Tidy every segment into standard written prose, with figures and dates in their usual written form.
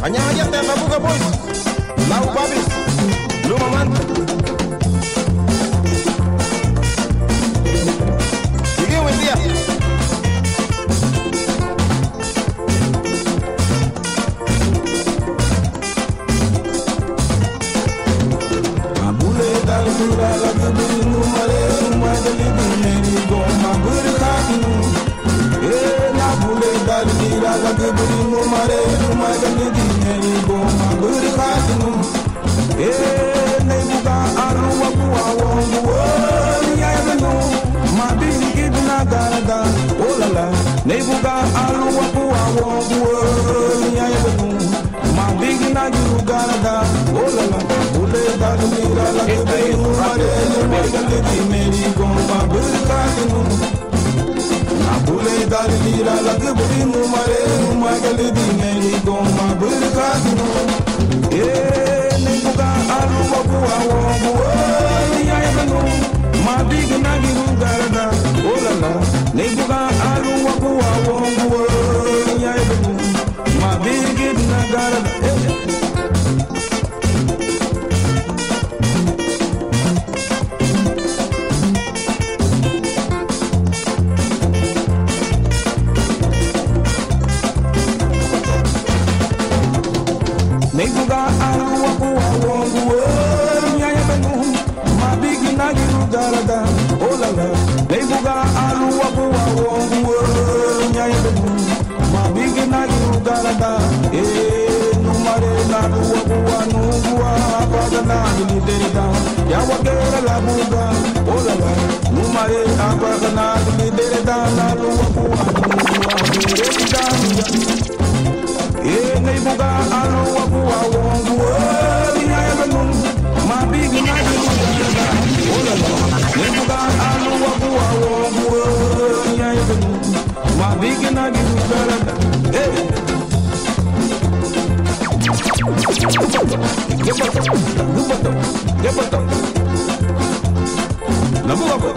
Anyang aja teh buka bos. Lau babis. Lu maman. Sige wes dia. Abule dal sura la gebinu mare madali bineri go mabur khatinu. Na bule dal sura la gebinu mare madali bineri go mabur khatinu. Nei buga aru wabu awongu ya yanu mabini kidna garada olala. Nei buga aru wabu awongu ya yanu mabini na garada olala. Bule dal sura la gebinu mare madali bineri go mabur khatinu. Abule dal dira lag binu mare magal dineri go mabur khatinu. Nei buga alu wabu awongu ya yanu mabig nagiru garada olala. Nei buga alu wabu awongu ya yanu mabig nagarada. Nebuga alu wabu awongu ya yanu mabig nagiru garada olala. Nebuga alu wabu awongu ya yanu mabig nagiru garada. Numare nalu wabu anugu apada nagili derida ya wagera la buga olala. Numare apada nagili derida nalu wabu anugu derida. Nei buga alu wabu awongu ya yanu mabig nagiru garada olala. Nei buga alu wabu awongu ya yanu mabig nagiru garada. Gepato na buga po.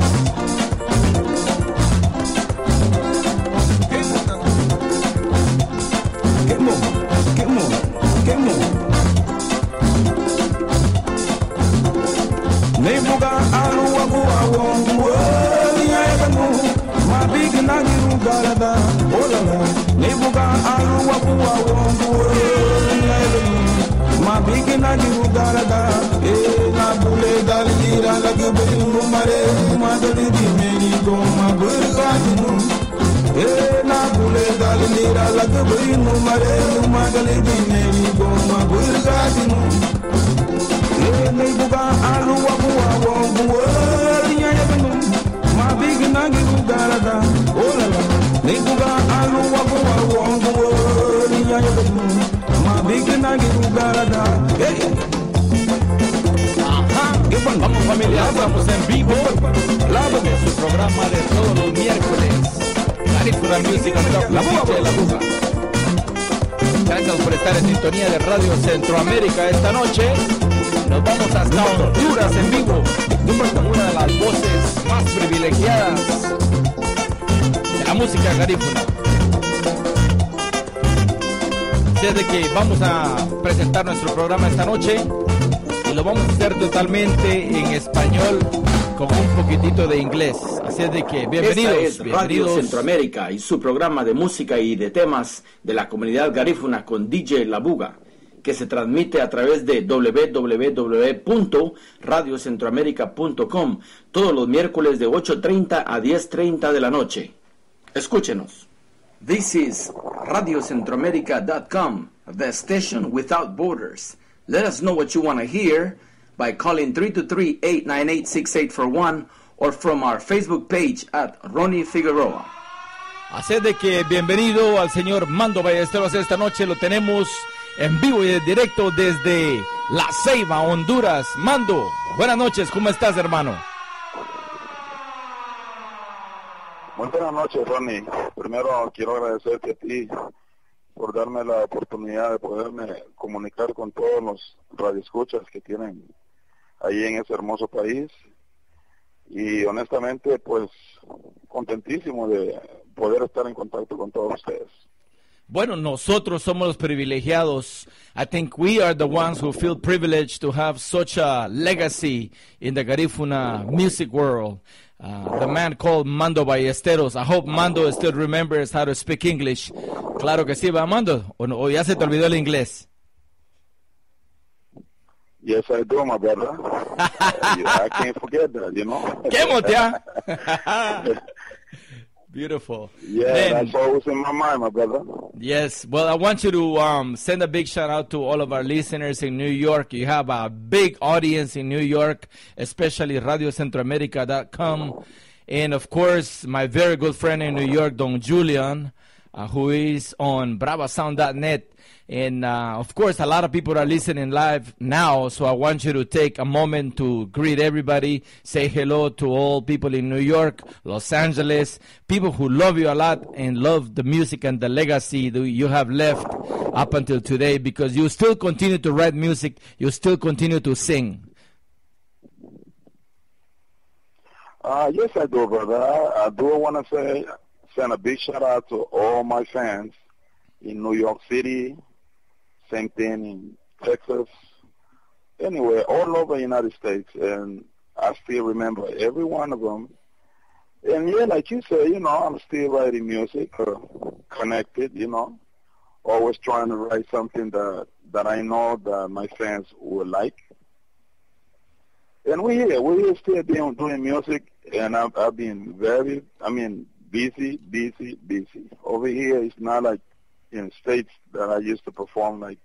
Nebuga alu wabu awongu ya yanu mabig nagiru garada olala. Nebuga alu wabu awongu ya yanu mabig nagiru garada. Na bule dal dira lag binu mare madali dineri go mabur khatinu. Na bule dal dira lag binu mare madali dineri go mabur khatinu. Nei buga alu wabu awongu ya yanu mabig nagiru garada olala. Nei buga alu wabu awongu ya yanu mabig nagiru garada. Vamos familia, estamos en vivo en su programa de todos los miércoles, Garifuna Music and Talk, La Buga. Gracias por estar en sintonía de Radio Centroamérica esta noche. Nos vamos hasta Honduras en vivo, con una de las voces más privilegiadas de la música garífuna. Así es de que vamos a presentar nuestro programa esta noche y lo vamos a hacer totalmente en español con un poquitito de inglés. Así es de que bienvenidos. Esta es Radio Centroamérica y su programa de música y de temas de la comunidad garífuna con DJ La Buga, que se transmite a través de www.radiocentroamerica.com todos los miércoles de 8:30 a 10:30 de la noche. Escúchenos. This is radiocentroamerica.com, the station without borders. Let us know what you want to hear by calling 323-898-6841 or from our Facebook page at Ronnie Figueroa. Así es de que bienvenido al señor Mando Ballesteros. Esta noche lo tenemos en vivo y en directo desde La Ceiba, Honduras. Mando, buenas noches, ¿cómo estás, hermano? Muy buenas noches, Ronnie. Primero quiero agradecerte a ti por darme la oportunidad de poderme comunicar con todos los radioescuchas que tienen ahí en ese hermoso país. Y honestamente, pues, contentísimo de poder estar en contacto con todos ustedes. Bueno, nosotros somos los privilegiados. I think we are the ones who feel privileged to have such a legacy in the Garifuna music world. The man called Mando Ballesteros. I hope Mando still remembers how to speak English. Claro que sí, ¿va, Mando? ¿O ya se te olvidó el inglés? Yes, I do, my brother. I can't forget that, you know. ¿Qué motea? Beautiful. Yeah, that's always in my mind, my brother. Yes. Well, I want you to send a big shout out to all of our listeners in New York. You have a big audience in New York, especially RadioCentroamerica.com. And, of course, my very good friend in New York, Don Julian, who is on bravasound.net. And, of course, a lot of people are listening live now, so I want you to take a moment to greet everybody, say hello to all people in New York, Los Angeles, people who love you a lot and love the music and the legacy that you have left up until today, because you still continue to write music, you still continue to sing. Yes, I do, brother. I do want to send a big shout out to all my fans in New York City, same thing in Texas, anywhere, all over the United States, and I still remember every one of them. And yeah, like you said, you know, I'm still writing music, connected, you know, always trying to write something that I know that my fans will like. And we're here still doing music, and I've been busy. Over here, it's not like in States that I used to perform like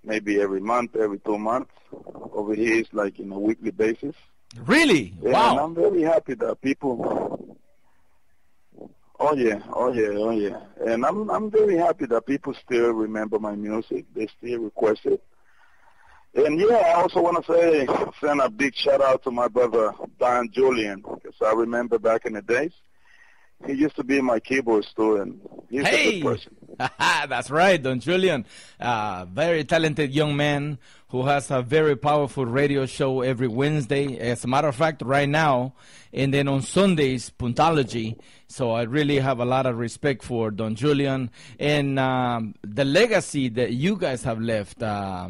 maybe every month, every 2 months. Over here, it's like in a weekly basis. Really? And wow. I'm very happy that people... Oh yeah. And I'm very happy that people still remember my music. They still request it. And yeah, I also want to send a big shout out to my brother, Don Julian, because I remember back in the days, he used to be my keyboardist too, and he's a good person. That's right, Don Julian. Very talented young man who has a very powerful radio show every Wednesday. As a matter of fact, right now, and then on Sundays, Puntology. So I really have a lot of respect for Don Julian. And the legacy that you guys have left, I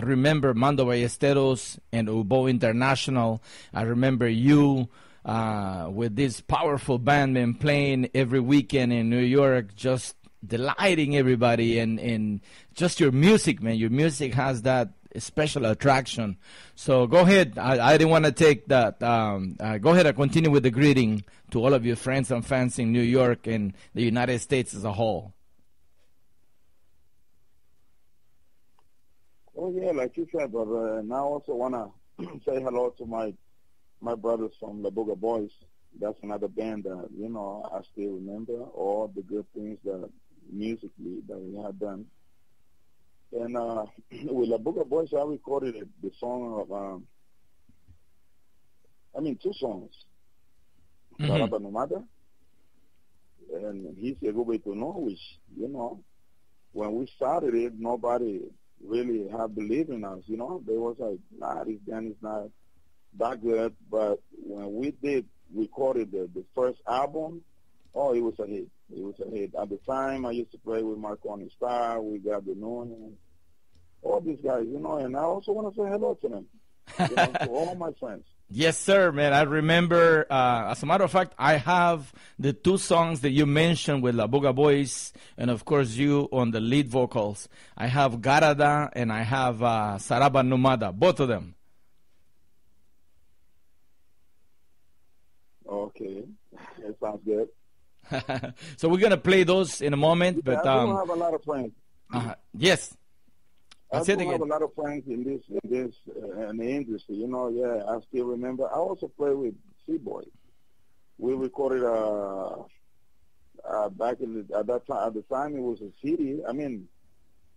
remember Mando Ballesteros and Ubo International. I remember you with this powerful band and playing every weekend in New York, just delighting everybody, and just your music, man. Your music has that special attraction. So go ahead. I didn't want to take that. Go ahead and continue with the greeting to all of your friends and fans in New York and the United States as a whole. Oh yeah, like you said, brother. And I also want to say hello to my brothers from La Booga Boys. That's another band that, you know, I still remember all the good things that musically that we had done. And with La Booga Boys, I recorded the song of, two songs. Saraba Numada and He's a Good Way to Know, which, you know, when we started it, nobody really had believed in us, you know. They was like, nah, this band is not that good. But when we recorded the first album, oh, it was a hit. It was a hit. At the time, I used to play with Marconi Star. We got the Noon, all these guys, you know. And I also want to say hello to them, you know, to all my friends. Yes, sir, man. I remember, as a matter of fact, I have the two songs that you mentioned with La Booga Boys, and of course you on the lead vocals. I have Garada and I have Saraba Numada, both of them. Okay, that sounds good. So we're gonna play those in a moment, but I do have a lot of friends. Yes, I do have a lot of friends in the industry. You know, yeah, I still remember. I also play with C-Boy. We recorded back at the time it was a CD. I mean,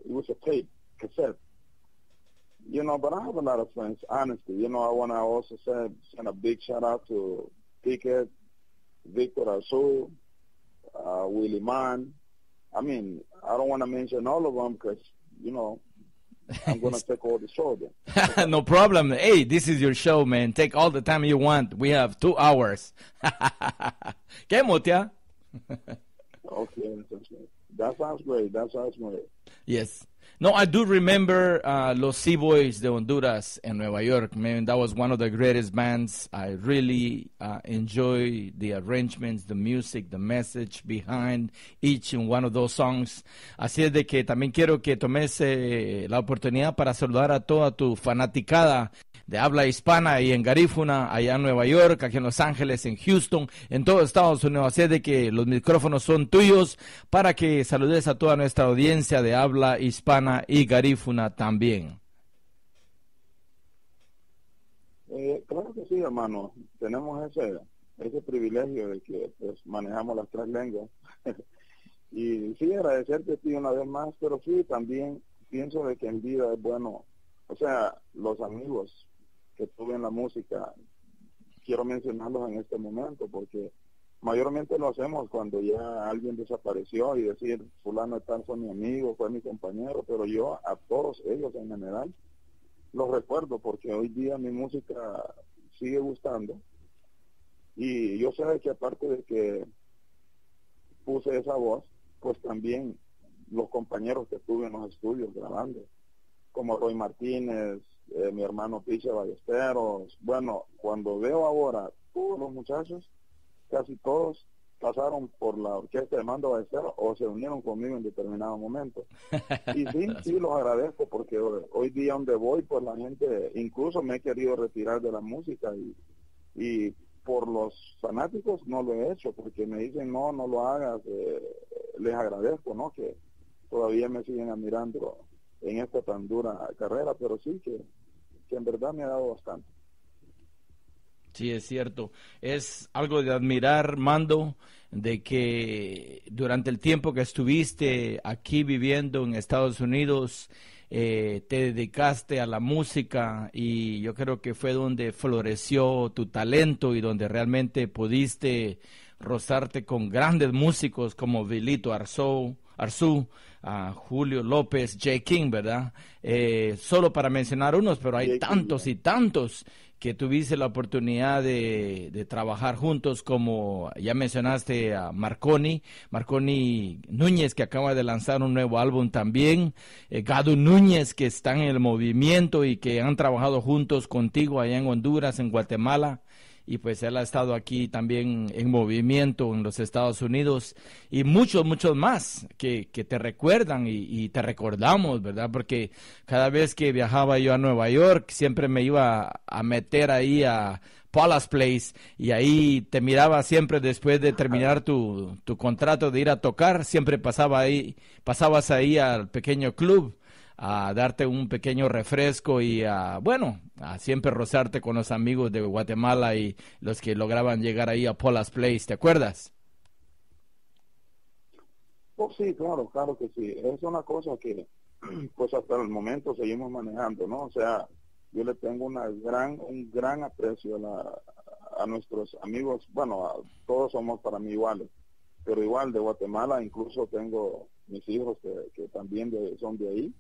it was a tape cassette. You know, but I have a lot of friends. Honestly, you know, I want to also send a big shout out to Ticket, Victor Azul, Willie Mann. I mean, I don't want to mention all of them because, you know, I'm going to take all the show then. No problem. Hey, this is your show, man. Take all the time you want. We have 2 hours. ¿Qué, Motia? Okay. That sounds great. That sounds great. Yes. No, I do remember Los Seaboys de Honduras in Nueva York. Man, that was one of the greatest bands. I really enjoy the arrangements, the music, the message behind each and one of those songs. Así es de que también quiero que tomes la oportunidad para saludar a toda tu fanaticada de habla hispana y en Garífuna, allá en Nueva York, aquí en Los Ángeles, en Houston, en todo Estados Unidos. Así es de que los micrófonos son tuyos para que saludes a toda nuestra audiencia de habla hispana y Garífuna también. Claro que sí, hermano. Tenemos ese privilegio de que pues manejamos las 3 lenguas. Y sí, agradecerte a ti una vez más, pero sí, también pienso de que en vida es bueno, o sea, los amigos que tuve en la música, quiero mencionarlos en este momento, porque mayormente lo hacemos cuando ya alguien desapareció y decir, fulano de tal fue mi amigo, fue mi compañero, pero yo a todos ellos en general los recuerdo porque hoy día mi música sigue gustando. Y yo sé que aparte de que puse esa voz, pues también los compañeros que tuve en los estudios grabando, como Roy Martínez, mi hermano Piche Ballesteros. Bueno, cuando veo ahora todos los muchachos, casi todos pasaron por la orquesta de Mando Ballesteros o se unieron conmigo en determinado momento. Y sí los agradezco porque hoy día donde voy, pues la gente, incluso me he querido retirar de la música y por los fanáticos no lo he hecho porque me dicen no lo hagas. Les agradezco, ¿no? Que todavía me siguen admirando en esta tan dura carrera, pero sí que en verdad me ha dado bastante. Sí, es cierto. Es algo de admirar, Mando, de que durante el tiempo que estuviste aquí viviendo en Estados Unidos, te dedicaste a la música y yo creo que fue donde floreció tu talento y donde realmente pudiste rozarte con grandes músicos como Vilito Arzú, Julio López, J. King, ¿verdad? Solo para mencionar unos, pero hay tantos y tantos que tuviste la oportunidad de trabajar juntos, como ya mencionaste a Marconi Núñez, que acaba de lanzar un nuevo álbum también, Gadu Núñez, que están en el movimiento y que han trabajado juntos contigo allá en Honduras, en Guatemala. Y pues él ha estado aquí también en movimiento en los Estados Unidos y muchos más que te recuerdan y te recordamos, ¿verdad? Porque cada vez que viajaba yo a Nueva York siempre me iba a meter ahí a Paula's Place y ahí te miraba siempre después de terminar tu contrato de ir a tocar, siempre pasabas ahí al pequeño club a darte un pequeño refresco y a siempre rozarte con los amigos de Guatemala y los que lograban llegar ahí a Paula's Place, ¿te acuerdas? Oh, sí, claro que sí. Es una cosa que pues hasta el momento seguimos manejando, ¿no? O sea, yo le tengo un gran aprecio a nuestros amigos, todos somos para mí iguales, pero igual de Guatemala, incluso tengo mis hijos que también son de ahí.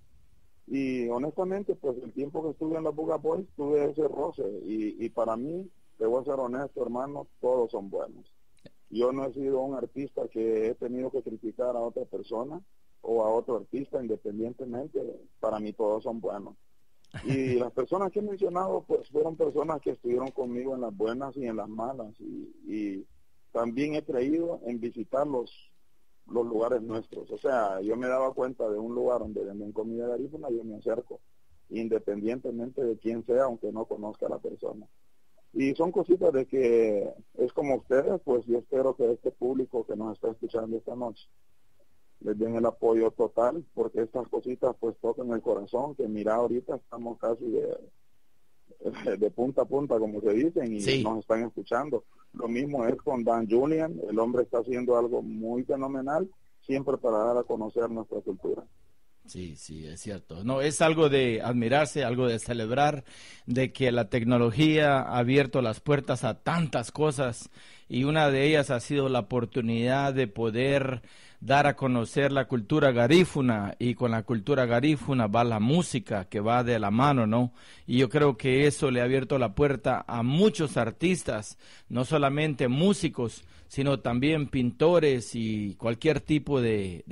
Y honestamente, pues el tiempo que estuve en la Buga Boys tuve ese roce y para mí, te voy a ser honesto, hermano, todos son buenos. Yo no he sido un artista que he tenido que criticar a otra persona o a otro artista independientemente, para mí todos son buenos. Y las personas que he mencionado, pues fueron personas que estuvieron conmigo en las buenas y en las malas y también he creído en visitar los lugares nuestros. O sea, yo me daba cuenta de un lugar donde venden comida garífuna, yo me acerco, independientemente de quién sea, aunque no conozca a la persona. Y son cositas de que es como ustedes, pues yo espero que este público que nos está escuchando esta noche les den el apoyo total, porque estas cositas pues tocan el corazón, que mira, ahorita estamos casi de punta a punta, como se dicen, y sí, nos están escuchando. Lo mismo es con Dan Julian, el hombre está haciendo algo muy fenomenal, siempre para dar a conocer nuestra cultura. Sí, es cierto. No, es algo de admirarse, algo de celebrar, de que la tecnología ha abierto las puertas a tantas cosas y una de ellas ha sido la oportunidad de poder dar a conocer la cultura garífuna, y con la cultura garífuna va la música que va de la mano, ¿no? Y yo creo que eso le ha abierto la puerta a muchos artistas, no solamente músicos, sino también pintores y cualquier tipo de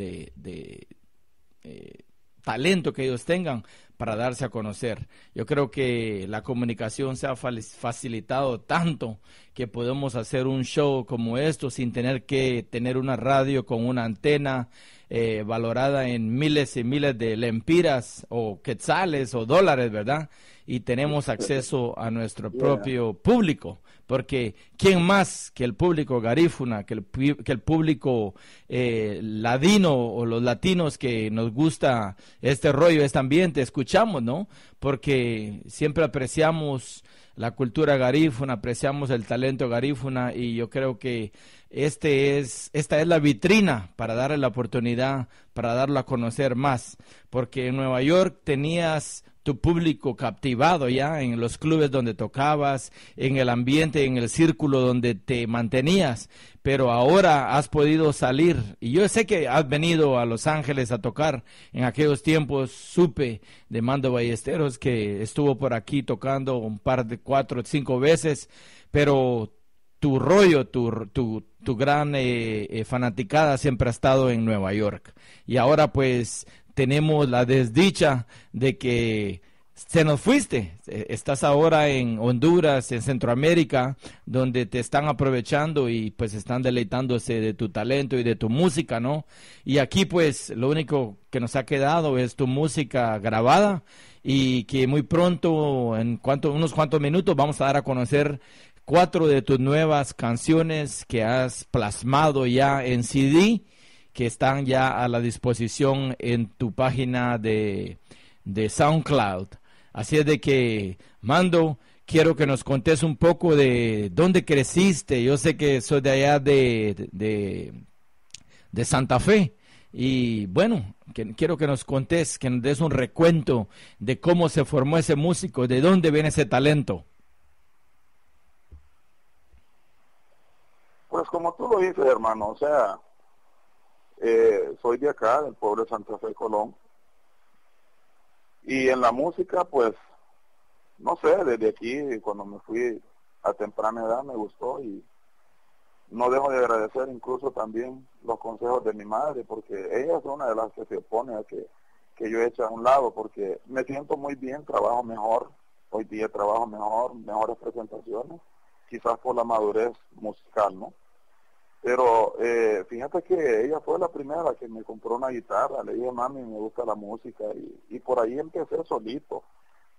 talento que ellos tengan para darse a conocer. Yo creo que la comunicación se ha facilitado tanto que podemos hacer un show como esto sin tener que tener una radio con una antena valorada en miles y miles de lempiras o quetzales o dólares, ¿verdad? Y tenemos acceso a nuestro propio público, porque ¿quién más que el público garífuna, que el público ladino o los latinos que nos gusta este rollo, este ambiente, escuchamos, ¿no? Porque siempre apreciamos la cultura garífuna, apreciamos el talento garífuna, y yo creo que esta es la vitrina para darle la oportunidad, para darlo a conocer más, porque en Nueva York tenías tu público captivado ya en los clubes donde tocabas, en el ambiente, en el círculo donde te mantenías, pero ahora has podido salir, y yo sé que has venido a Los Ángeles a tocar. En aquellos tiempos supe de Mando Ballesteros que estuvo por aquí tocando un par de 4 o 5 veces, pero tu rollo, tu gran fanaticada siempre ha estado en Nueva York, y ahora pues tenemos la desdicha de que se nos fuiste. Estás ahora en Honduras, en Centroamérica, donde te están aprovechando y pues están deleitándose de tu talento y de tu música, ¿no? Y aquí pues lo único que nos ha quedado es tu música grabada, y que muy pronto, en unos cuantos minutos, vamos a dar a conocer 4 de tus nuevas canciones que has plasmado ya en CD, que están ya a la disposición en tu página de SoundCloud. Así es de que, Mando, quiero que nos contes un poco de dónde creciste. Yo sé que sos de allá de Santa Fe, y bueno, quiero que nos contes, que nos des un recuento de cómo se formó ese músico, de dónde viene ese talento. Pues como tú lo dices, hermano, o sea, soy de acá, del pueblo de Santa Fe, Colón. Y en la música, pues, no sé, desde aquí, cuando me fui a temprana edad, me gustó, y no dejo de agradecer incluso también los consejos de mi madre, porque ella es una de las que se opone a que yo eche a un lado, porque me siento muy bien, trabajo mejor, hoy día trabajo mejor, mejores presentaciones, quizás por la madurez musical, ¿no? Pero fíjate que ella fue la primera que me compró una guitarra. Le dije, mami, me gusta la música, y por ahí empecé solito.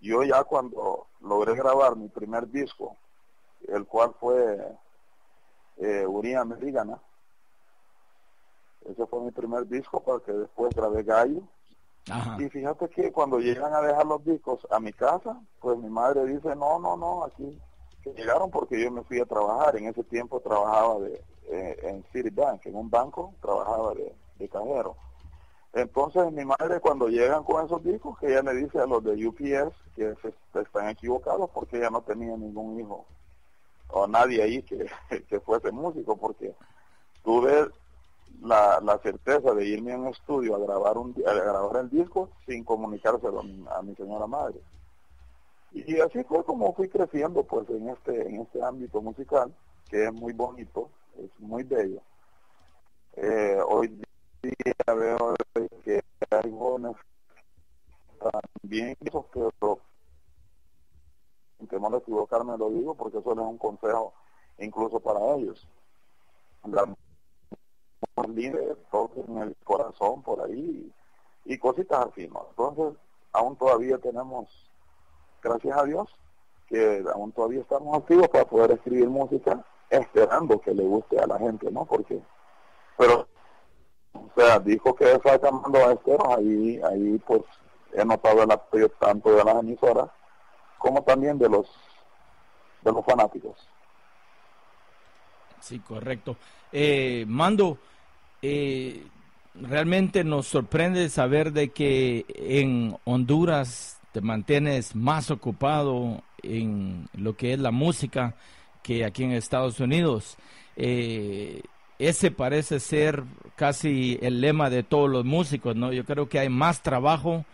Yo ya cuando logré grabar mi primer disco, el cual fue Uría Americana, ese fue mi primer disco, porque después grabé Gallo. Ajá. Y fíjate que cuando llegan a dejar los discos a mi casa, pues mi madre dice, no, aquí que llegaron, porque yo me fui a trabajar. En ese tiempo trabajaba en Citibank, en un banco, trabajaba de cajero. Entonces mi madre, cuando llegan con esos discos, que ella le dice a los de UPS que están equivocados, porque ella no tenía ningún hijo o nadie ahí que fuese músico, porque tuve la certeza de irme a un estudio a grabar el disco sin comunicárselo a mi señora madre. Y así fue como fui creciendo pues en este ámbito musical, que es muy bonito, es muy bello. Hoy día veo que hay jóvenes también, pero sin temor a equivocarme lo digo, porque eso es un consejo incluso para ellos. La libre, toquen el corazón por ahí y cositas así, ¿no? Entonces aún todavía tenemos, gracias a Dios, que aún todavía estamos activos para poder escribir música, esperando que le guste a la gente, ¿no? Pero, o sea, dijo que está Mando Ballesteros, ahí pues he notado el apoyo tanto de las emisoras como también de los fanáticos. Sí, correcto. Mando, realmente nos sorprende saber de que en Honduras te mantienes más ocupado en lo que es la música que aquí en Estados Unidos. ese parece ser casi el lema de todos los músicos, ¿no? Yo creo que hay más trabajo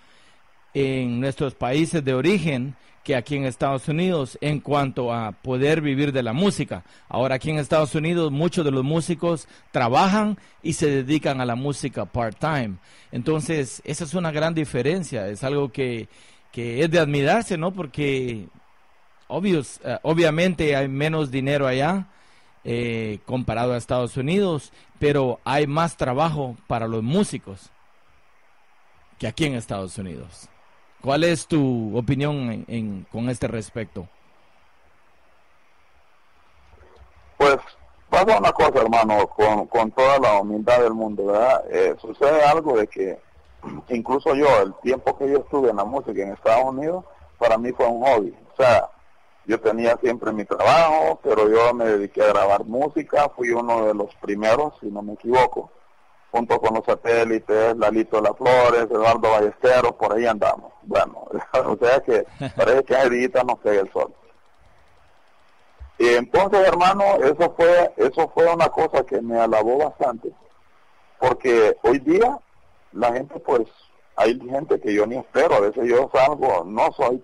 en nuestros países de origen que aquí en Estados Unidos en cuanto a poder vivir de la música. Ahora aquí en Estados Unidos muchos de los músicos trabajan y se dedican a la música part-time. Entonces esa es una gran diferencia, es algo que es de admirarse, ¿no? Porque obviamente hay menos dinero allá comparado a Estados Unidos, pero hay más trabajo para los músicos que aquí en Estados Unidos. ¿Cuál es tu opinión con este respecto? Pues pasa una cosa, hermano, con toda la humildad del mundo, ¿verdad? Sucede algo de que incluso yo, el tiempo que yo estuve en la música en Estados Unidos, para mí fue un hobby. O sea, yo tenía siempre mi trabajo, pero yo me dediqué a grabar música, fui uno de los primeros, si no me equivoco, junto con los Satélites, Lalito de las Flores, Eduardo Ballesteros, por ahí andamos. Bueno, o sea que parece que ahorita nos pega el sol. Y entonces, hermano, eso fue una cosa que me alabó bastante, porque hoy día la gente, pues, hay gente que yo ni espero, a veces yo salgo, no soy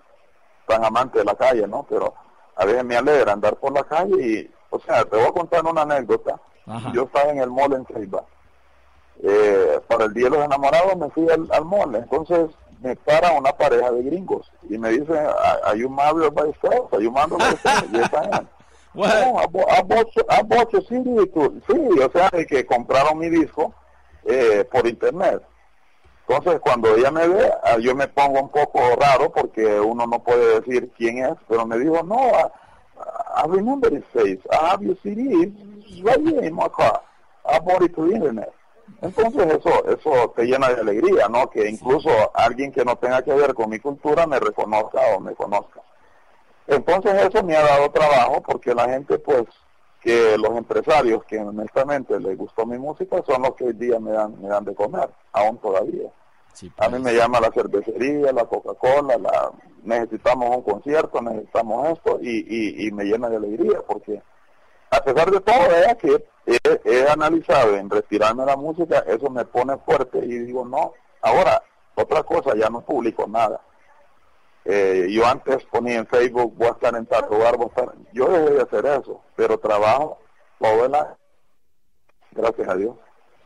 tan amante de la calle, ¿no? Pero a veces me alegra andar por la calle y, o sea, te voy a contar una anécdota. Ajá. Yo estaba en el mall en Ceiba. Para el Día de los Enamorados me fui al mall, entonces me para una pareja de gringos y me dice, ¿Are you married by yourself? ¿Are you married by yourself? Yes, I am. No, I bought your CD too. Sí, o sea, de que compraron mi disco por internet. Entonces, cuando ella me ve, yo me pongo un poco raro porque uno no puede decir quién es, pero me dijo, no, I remember his face. I have your CD. It's right here in my car. I bought it through internet. Entonces eso te llena de alegría, ¿no? Que incluso alguien que no tenga que ver con mi cultura me reconozca o me conozca. Entonces eso me ha dado trabajo porque la gente, pues, que los empresarios que honestamente les gustó mi música son los que hoy día me dan de comer, aún todavía. Sí, pues. A mí me llama la cervecería, la Coca-Cola, necesitamos un concierto, necesitamos esto y me llena de alegría porque a pesar de todo, que he analizado en retirarme la música, eso me pone fuerte y digo, no, ahora, otra cosa, ya no publico nada. Yo antes ponía en Facebook, voy a estar en tal lugar, yo dejé de hacer eso, pero trabajo todo el año, gracias a Dios.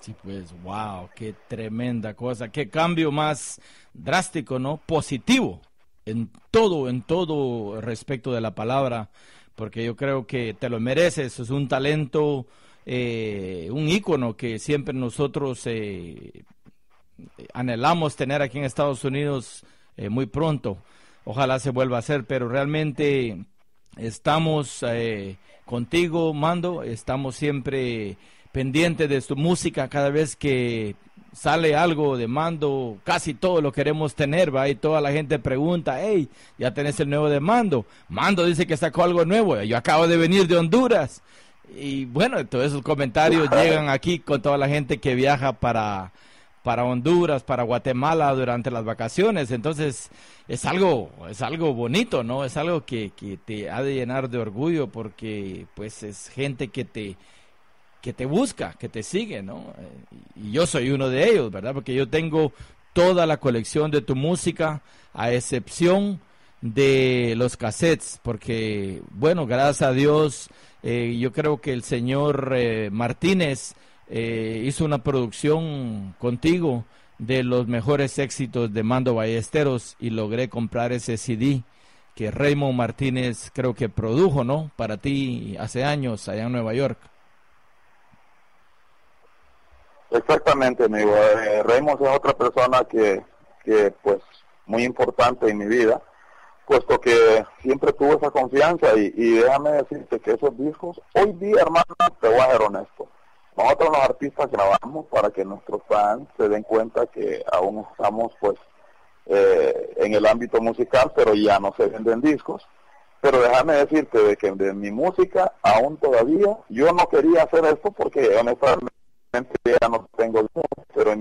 Sí, pues, wow, qué tremenda cosa, qué cambio más drástico, ¿no? Positivo, en todo respecto de la palabra, porque yo creo que te lo mereces, es un talento, un ícono que siempre nosotros anhelamos tener aquí en Estados Unidos muy pronto. Ojalá se vuelva a hacer, pero realmente estamos contigo, Mando, estamos siempre pendientes de tu música. Cada vez que sale algo de Mando, casi todo lo queremos tener, ¿va? Y toda la gente pregunta, hey, ya tenés el nuevo de Mando. Mando dice que sacó algo nuevo, yo acabo de venir de Honduras. Y bueno, todos esos comentarios llegan aquí con toda la gente que viaja para Honduras, para Guatemala durante las vacaciones. Entonces es algo bonito, ¿no? Es algo que te ha de llenar de orgullo porque pues es gente que te busca, que te sigue, ¿no? Y yo soy uno de ellos, ¿verdad? Porque yo tengo toda la colección de tu música, a excepción de los cassettes, porque, bueno, gracias a Dios, yo creo que el señor Martínez hizo una producción contigo de los mejores éxitos de Mando Ballesteros y logré comprar ese CD que Raymond Martínez creo que produjo, ¿no? Para ti hace años allá en Nueva York. Exactamente, amigo. Raymond es otra persona que pues muy importante en mi vida, puesto que siempre tuvo esa confianza y déjame decirte que esos discos, hoy día, hermano, te voy a ser honesto, nosotros los artistas grabamos para que nuestros fans se den cuenta que aún estamos pues en el ámbito musical, pero ya no se venden discos. Pero déjame decirte de que de mi música aún todavía, yo no quería hacer esto porque honestamente ya no tengo dinero, pero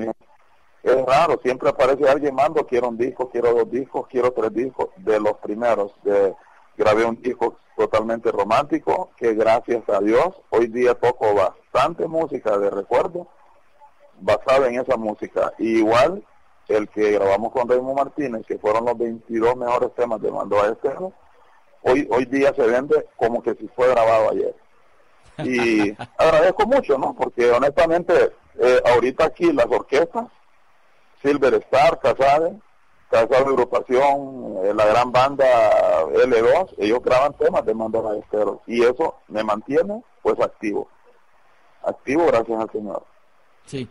es raro, siempre aparece alguien, Mando, quiero un disco, quiero 2 discos, quiero 3 discos, de los primeros, de grabé un disco totalmente romántico, que gracias a Dios, hoy día toco bastante música de recuerdo, basada en esa música. Y igual, el que grabamos con Raymond Martínez, que fueron los 22 mejores temas de Mando Ballesteros, hoy día se vende como que si fue grabado ayer. Y agradezco mucho, ¿no? Porque honestamente, ahorita aquí las orquestas, Silver Star, Casabe Agrupación, la gran banda L2, ellos graban temas de Mando Ballesteros. Y eso me mantiene, pues, activo gracias al Señor. Sí.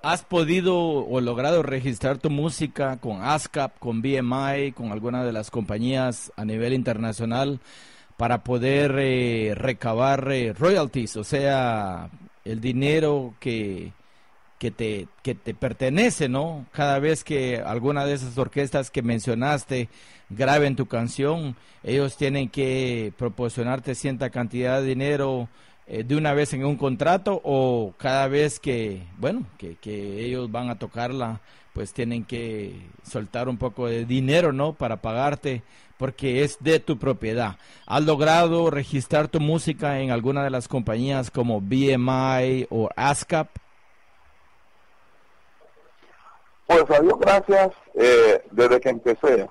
¿Has podido o logrado registrar tu música con ASCAP, con BMI, con alguna de las compañías a nivel internacional para poder recabar royalties, o sea, el dinero que te pertenece, ¿no? Cada vez que alguna de esas orquestas que mencionaste graben tu canción, ellos tienen que proporcionarte cierta cantidad de dinero de una vez en un contrato, o cada vez que ellos van a tocarla, pues tienen que soltar un poco de dinero, ¿no? Para pagarte, porque es de tu propiedad. ¿Has logrado registrar tu música en alguna de las compañías como BMI o ASCAP? Pues a Dios gracias, desde que empecé,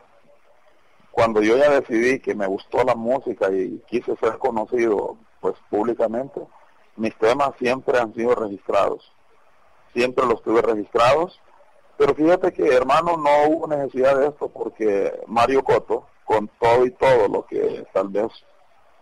cuando yo ya decidí que me gustó la música y quise ser conocido, pues públicamente, mis temas siempre han sido registrados, siempre los tuve registrados, pero fíjate que, hermano, no hubo necesidad de esto, porque Mario Cotto, con todo y todo lo que tal vez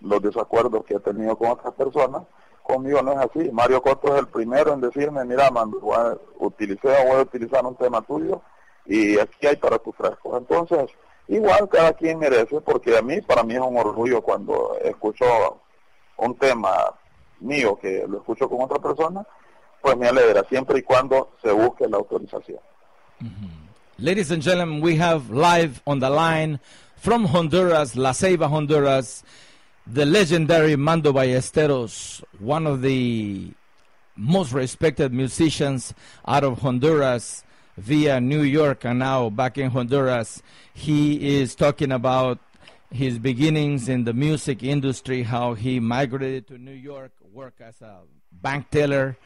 los desacuerdos que he tenido con otras personas, conmigo no es así. Mario Cotto es el primero en decirme, mira, Mando, voy a utilizar un tema tuyo y aquí hay para tu fresco. Entonces, igual cada quien merece, porque para mí es un orgullo cuando escucho un tema mío que lo escucho con otra persona, pues me alegra, siempre y cuando se busque la autorización. Ladies and gentlemen, we have live on the line from Honduras, La Ceiba, Honduras, the legendary Mando Ballesteros, one of the most respected musicians out of Honduras via New York and now back in Honduras. He is talking about his beginnings in the music industry, how he migrated to New York, worked as a bank teller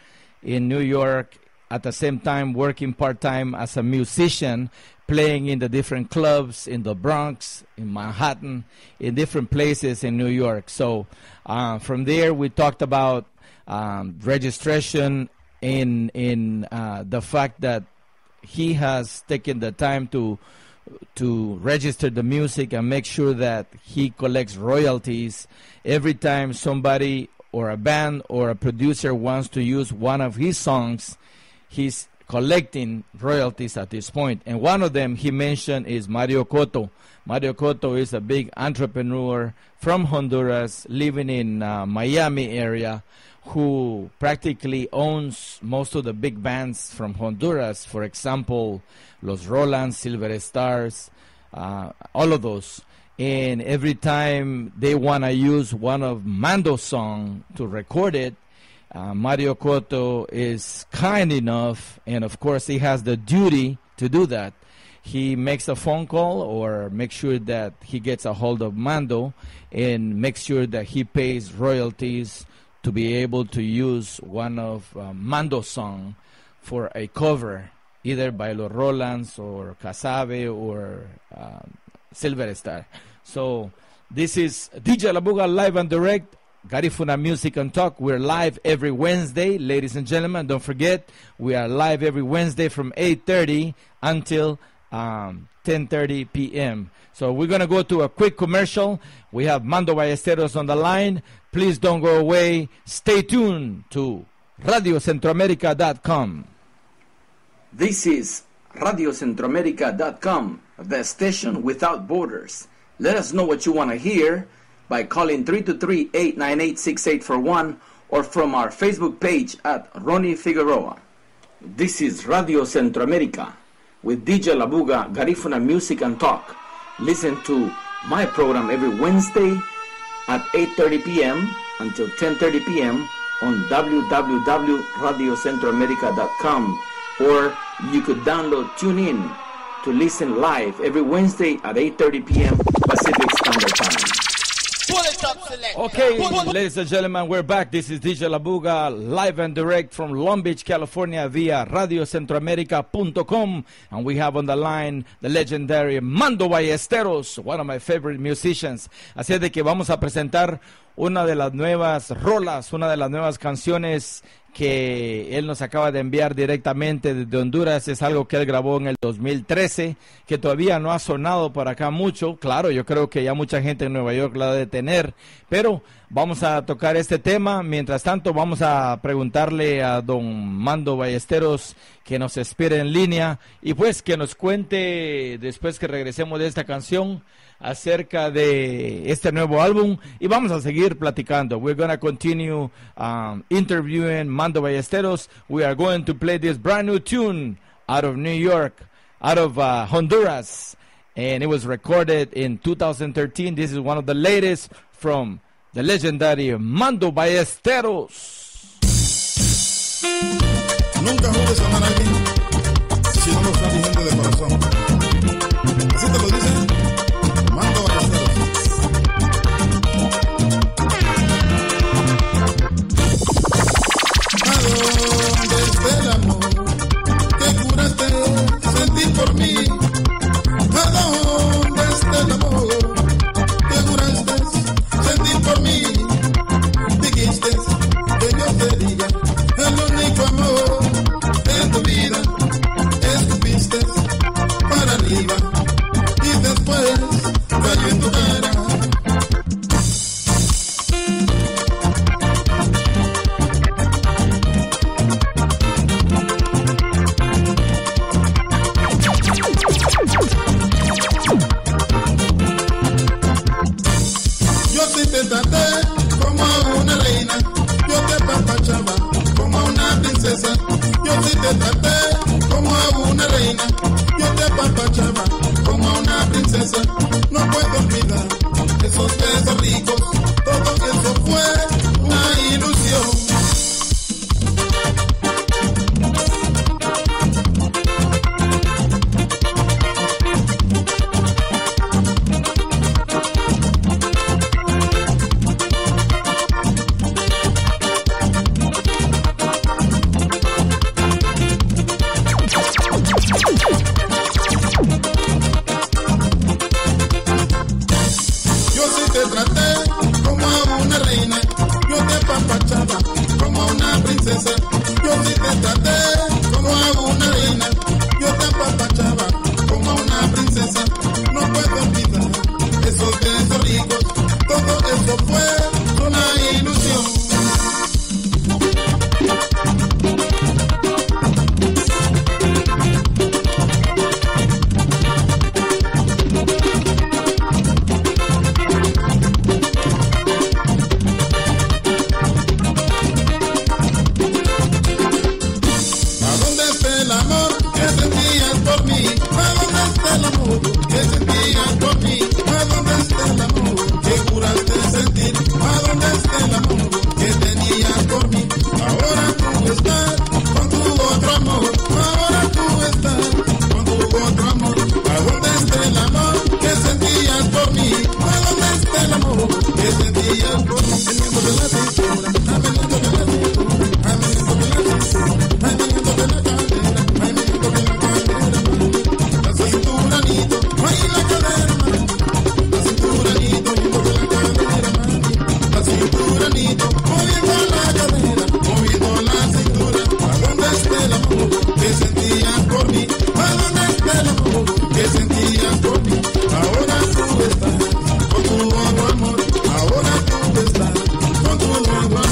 in New York, at the same time working part-time as a musician, playing in the different clubs in the Bronx, in Manhattan, in different places in New York. So from there we talked about registration in the fact that he has taken the time to register the music and make sure that he collects royalties every time somebody or a band or a producer wants to use one of his songs. He's collecting royalties at this point. And one of them he mentioned is Mario Cotto. Mario Cotto is a big entrepreneur from Honduras living in Miami area, who practically owns most of the big bands from Honduras. For example, Los Rolands, Silver Stars, all of those. And every time they want to use one of Mando's song to record it, Mario Cotto is kind enough, and of course he has the duty to do that. He makes a phone call or makes sure that he gets a hold of Mando and makes sure that he pays royalties to be able to use one of Mando's song for a cover, either by Los Rolands or Casabe or Silver Star. So this is DJ Labuga live and direct, Garifuna Music and Talk. We're live every Wednesday, ladies and gentlemen. Don't forget, we are live every Wednesday from 8:30 until 10:30 p.m. So we're going to go to a quick commercial. We have Mando Ballesteros on the line. Please don't go away. Stay tuned to RadioCentroamerica.com. This is RadioCentroamerica.com, the station without borders. Let us know what you want to hear by calling 323-898-6841 or from our Facebook page at Ronnie Figueroa. This is Radio Centroamerica with DJ Labuga, Garifuna Music and Talk. Listen to my program every Wednesday at 8:30 p.m. until 10:30 p.m. on www.radiocentroamerica.com, or you could download TuneIn to listen live every Wednesday at 8:30 p.m. by Pacific Standard Time. Okay, ladies and gentlemen, we're back. This is DJ Labuga, live and direct from Long Beach, California, via RadioCentroamerica.com. And we have on the line the legendary Mando Ballesteros, one of my favorite musicians. Así es de que vamos a presentar una de las nuevas rolas, una de las nuevas canciones que él nos acaba de enviar directamente desde Honduras. Es algo que él grabó en el 2013, que todavía no ha sonado por acá mucho. Claro, yo creo que ya mucha gente en Nueva York la debe tener, pero vamos a tocar este tema. Mientras tanto, vamos a preguntarle a don Mando Ballesteros que nos espere en línea y pues que nos cuente, después que regresemos de esta canción, acerca de este nuevo álbum, y vamos a seguir platicando. We're going to continue interviewing Mando Ballesteros. We are going to play this brand new tune out of New York, out of Honduras, and it was recorded in 2013. This is one of the latest from the legendary Mando Ballesteros. Nunca jures amar a alguien si no lo estás diciendo de corazón. Así te lo dice Mando Ballesteros. ¿A dónde está el amor que juraste sentir por mí? ¿A dónde está el amor que juraste sentir por mí? Dijiste que yo sería el único amor en tu vida. Estuviste para arriba y después cayó en tu cara. Yo sí te traté como a una reina, yo te apapachaba como a una princesa. Yo sí te traté como a una reina, yo te apapachaba como a una princesa. No puedo olvidar esos besos ricos, todo eso fue una ilusión. Yo sí te traté como a una reina, yo te apapachaba como a una princesa. Yo sí te traté como a una reina, yo te apapachaba como a una princesa. No puedo olvidar esos besos ricos, todo eso fue una ilusión. ¿A dónde está el amor que sentías por mí? ¿A dónde está el amor que sentías por mí? ¿A dónde está el amor que juraste sentir? ¿A dónde está el amor que tenías por mí? Ahora tú estás con tu otro amor. Ahora tú estás con tu otro amor. ¿A dónde está el amor que sentías por mí? ¿A dónde está el amor que sentías por mí? Teniendo de la cintura, teniendo de la cintura, teniendo de la cintura, teniendo de la cadera, teniendo de la cadera, la cinturanito, ay la cadera, la cinturanito, moviendo de la cadera, la cinturanito, moviendo la cadera, moviendo la cintura. ¿A dónde está el amor que sentías por mí? ¿A dónde está el amor que sentías por mí? Ahora tú estás con tu nuevo amor. Ahora tú estás con tu nuevo amor.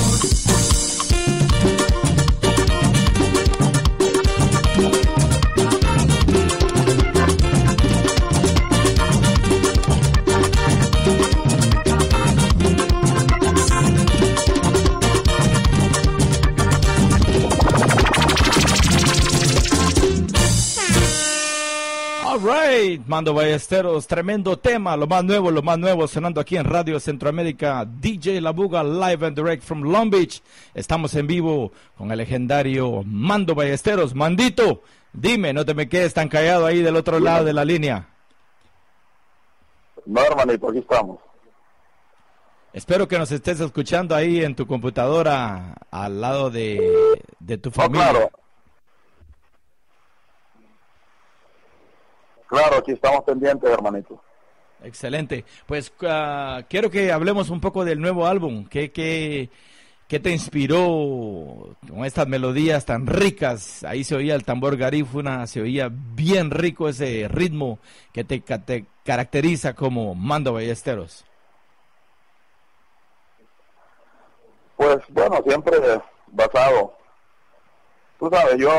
All right, Mando Ballesteros, tremendo tema, lo más nuevo sonando aquí en Radio Centroamérica. DJ Labuga, live and direct from Long Beach. Estamos en vivo con el legendario Mando Ballesteros. Mandito, dime, no te me quedes tan callado ahí del otro lado de la línea. No, hermanito, aquí estamos. Espero que nos estés escuchando ahí en tu computadora al lado de tu familia. Claro. Claro, aquí estamos pendientes, hermanito. Excelente. Pues quiero que hablemos un poco del nuevo álbum. ¿Qué te inspiró con estas melodías tan ricas? Ahí se oía el tambor garífuna, se oía bien rico ese ritmo que te caracteriza como Mando Ballesteros. Pues bueno, siempre basado. Tú sabes, yo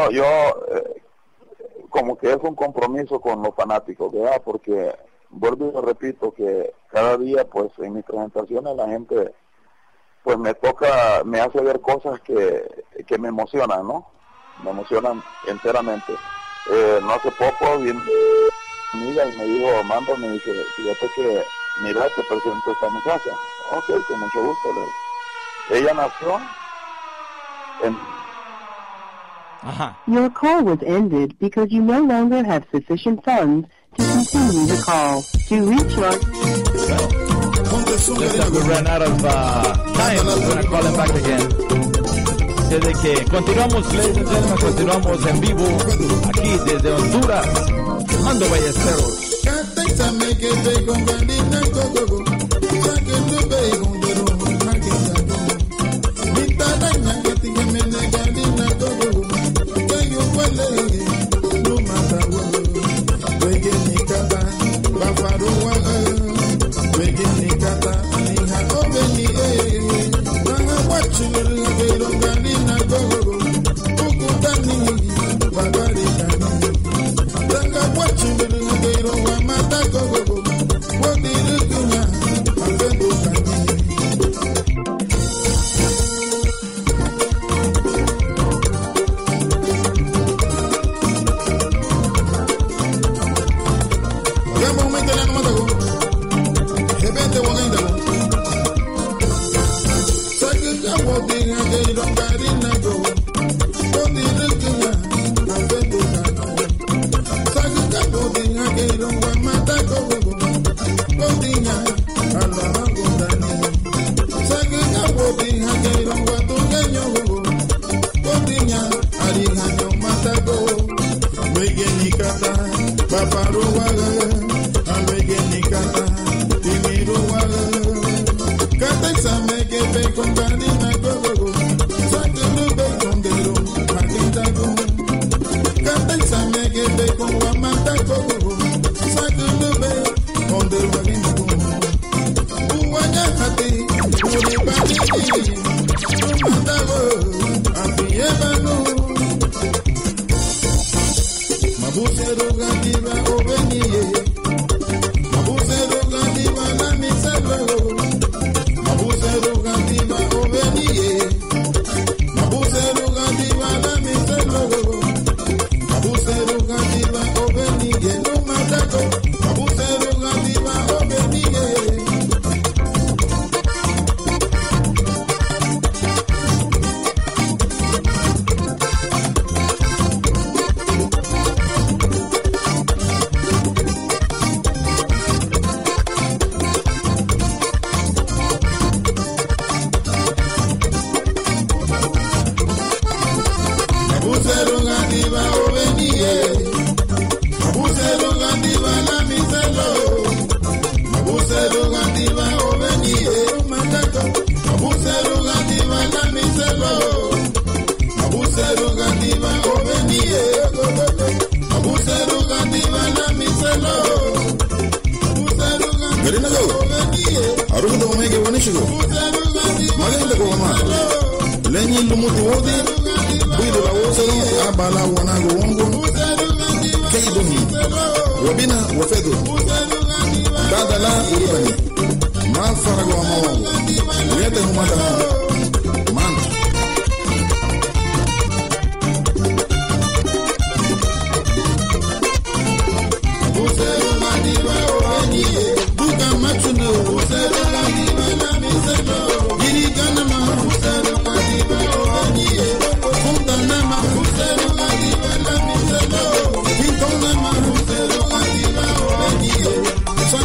como que es un compromiso con los fanáticos, ¿verdad? Porque vuelvo y lo repito que cada día, pues en mis presentaciones la gente, pues me hace ver cosas que me emocionan, ¿no? Me emocionan enteramente. No hace poco vi amiga y me dijo, Mando, me dice, fíjate que, mira, te presento a esta muchacha. Ok, con mucho gusto. Ella nació en... Ajá. Your call was ended because you no longer have sufficient funds to continue the call. To reach your... Looks like we ran out of time. We're going to call him back again. Desde que continuamos, ladies and gentlemen, continuamos en vivo aquí desde Honduras. Mando Ballesteros.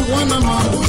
Guanama.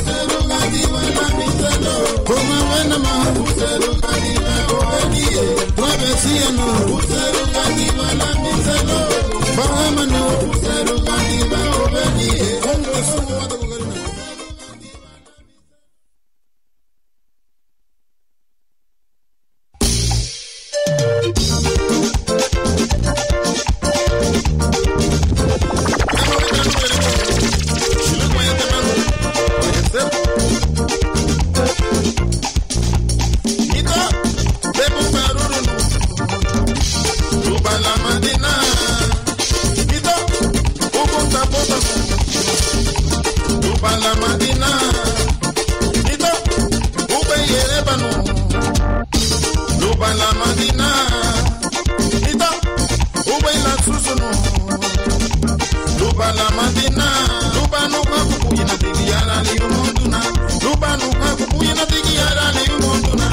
la matina, lupa no haku yina tigiara li umonduna, lupa no haku yina tigiara li umonduna.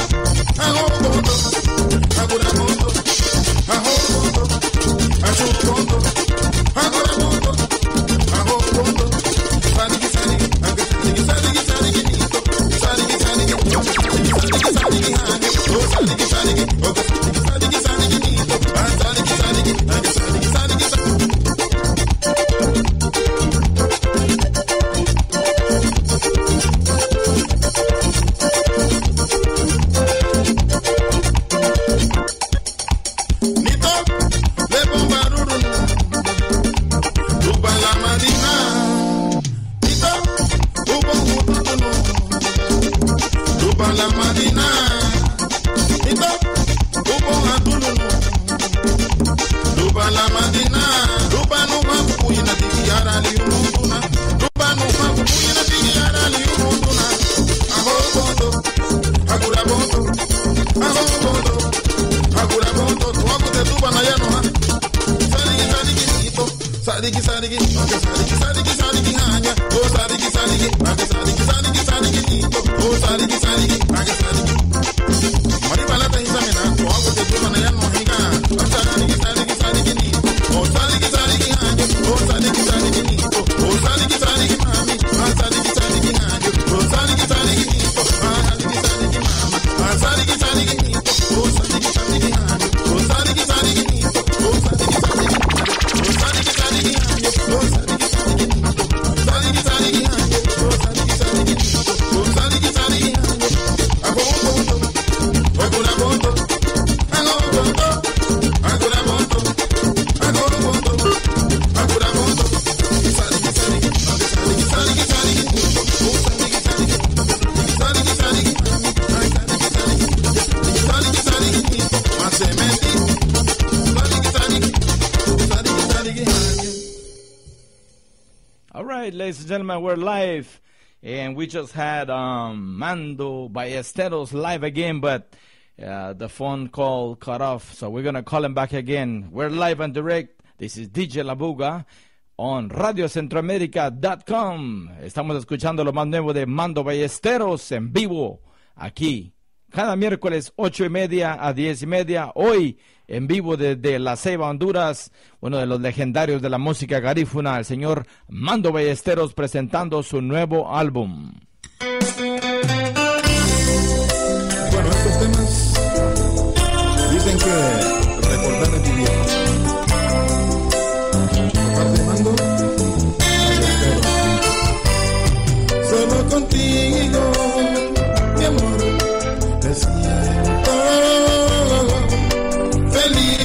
Aho bondo, agora bondo, aho bondo, aho bondo, agora bondo, aho bondo. Sadigi sadigi, sadigi sadigi sadigi nito, sadigi sadigi, sadigi sadigi hane, oh sadigi sadigi, oh sadigi sadigi nito, sadigi sadigi, sadigi sadigi sadigi. La Madina, ito, upo hatulunu. Lupa la Madina, lupa no haku na tigiara li umunduna. Lupa no haku na tigiara li umunduna. Aho bondo, agura bondo, aho bondo, agura bondo. Tuwaku te tuba na yano ha. Sadigi sadigi nito, sadigi sadigi, okay sadigi sadigi sadigi hanya. Oh sadigi sadigi, okay sadigi sadigi sadigi nito. Oh sadigi sadigi, okay sadigi. Mari balata hisamena, tuwaku te tuba na yano hinga. Sadigi sadigi sadigi nito. Oh sadigi sadigi hanya. Oh sadigi sadigi nito. Oh sadigi sadigi mami. Ah sadigi sadigi hanya. Oh sadigi sadigi nito. Ah sadigi sadigi mama. Ah sadigi sadigi nito. Oh sadigi sadigi hanya. Oh sadigi sadigi nito. Oh sadigi sadigi hanya. Oh sadigi sadigi hanya. Oh sadigi sadigi nito. Sadigi sadigi hanya. Oh sadigi sadigi nito. Oh sadigi sadigi hanya. Aho bondo, agora bondo, aho bondo, agora bondo, agora bondo, agora bondo. Sadigi sadigi, sadigi sadigi sadigi nito. Oh sadigi sadigi, sadigi sadigi hanya. Sadigi sadigi, sadigi sadigi nito. Masementi, sadigi sadigi, sadigi sadigi hanya. All right, ladies and gentlemen, we're live, and we just had Mando Ballesteros live again, but the phone call cut off, so we're going to call him back again. We're live and direct. This is DJ La Buga on radiocentroamerica.com. Estamos escuchando lo más nuevo de Mando Ballesteros en vivo, aquí, cada miércoles 8:30 a 10:30. Hoy, en vivo desde La Ceiba, Honduras, uno de los legendarios de la música garífuna, el señor Mando Ballesteros, presentando su nuevo álbum. Bueno, estos temas dicen que recordar de tu viejo. Aparte Mando, Ballesteros. Solo contigo, mi amor, me siento feliz.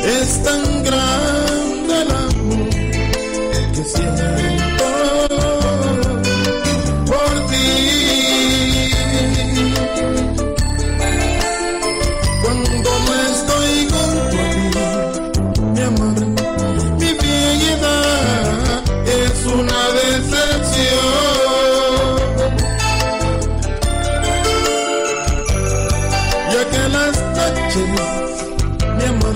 Es tan grande el amor que siento por ti. Cuando no estoy junto a ti, mi amor, mi vida es una decepción. Ya que las noches, mi amor,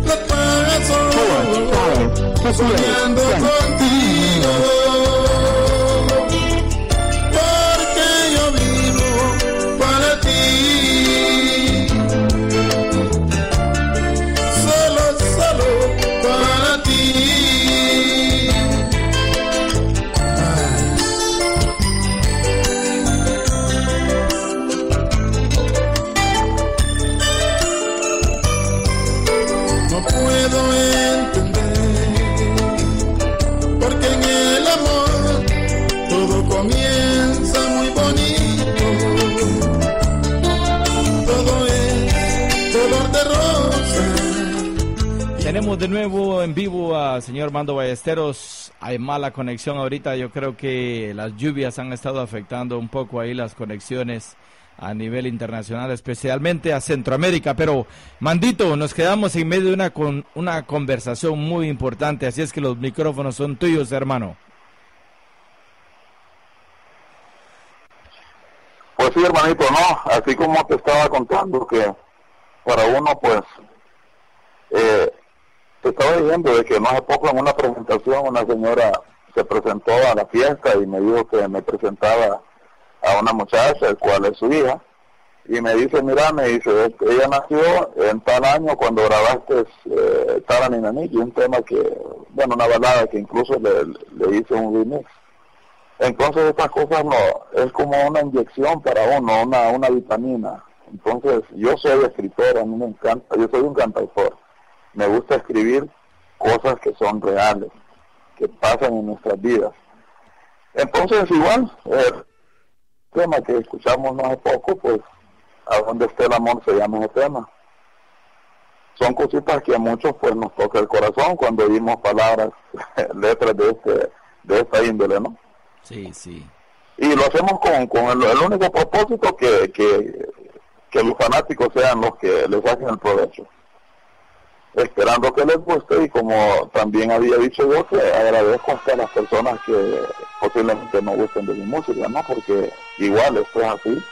la paso soñando contigo, porque yo vivo para ti, solo para ti. No puedo entender, porque en el amor todo comienza muy bonito. Todo es color de rosa. Tenemos de nuevo en vivo al señor Mando Ballesteros. Hay mala conexión ahorita, yo creo que las lluvias han estado afectando un poco ahí las conexiones a nivel internacional, especialmente a Centroamérica. Pero, Mandito, nos quedamos en medio de una conversación muy importante, así es que los micrófonos son tuyos, hermano. Pues sí, hermanito, ¿no? Así como te estaba contando que para uno, pues, te estaba diciendo de que no hace poco en una presentación una señora se presentó a la fiesta y me dijo que me presentaba a una muchacha, el cual es su hija, y me dice, mira, me dice, ella nació en tal año cuando grabaste Taraninanik, un tema que, bueno, una balada que incluso le hice un remix. Entonces estas cosas no, es como una inyección para uno, una vitamina. Entonces yo soy escritor, a mí me encanta, yo soy un cantautor, me gusta escribir cosas que son reales, que pasan en nuestras vidas. Entonces igual, el tema que escuchamos no hace poco, pues, A donde esté el amor se llama ese tema. Son cositas que a muchos pues nos toca el corazón cuando oímos palabras, letras de esta índole, ¿no? Sí, sí. Y lo hacemos con el único propósito que los fanáticos sean los que les saquen el provecho. Esperando que les guste, y como también había dicho yo, que agradezco hasta a las personas que posiblemente no gusten de mi música, ¿no? Porque igual esto es así.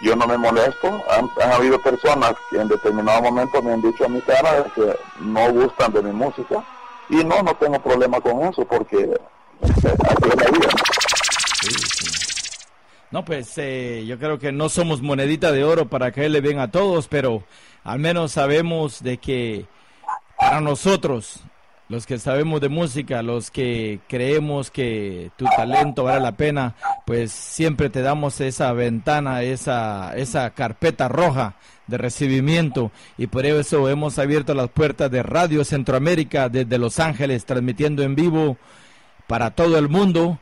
Yo no me molesto. Han habido personas que en determinado momento me han dicho a mi cara que no gustan de mi música, y no tengo problema con eso, porque así es la vida, ¿no? Sí, sí. No, pues yo creo que no somos monedita de oro para caerle bien a todos, pero al menos sabemos de que para nosotros, los que sabemos de música, los que creemos que tu talento vale la pena, pues siempre te damos esa ventana, esa carpeta roja de recibimiento, y por eso hemos abierto las puertas de Radio Centroamérica desde Los Ángeles, transmitiendo en vivo para todo el mundo,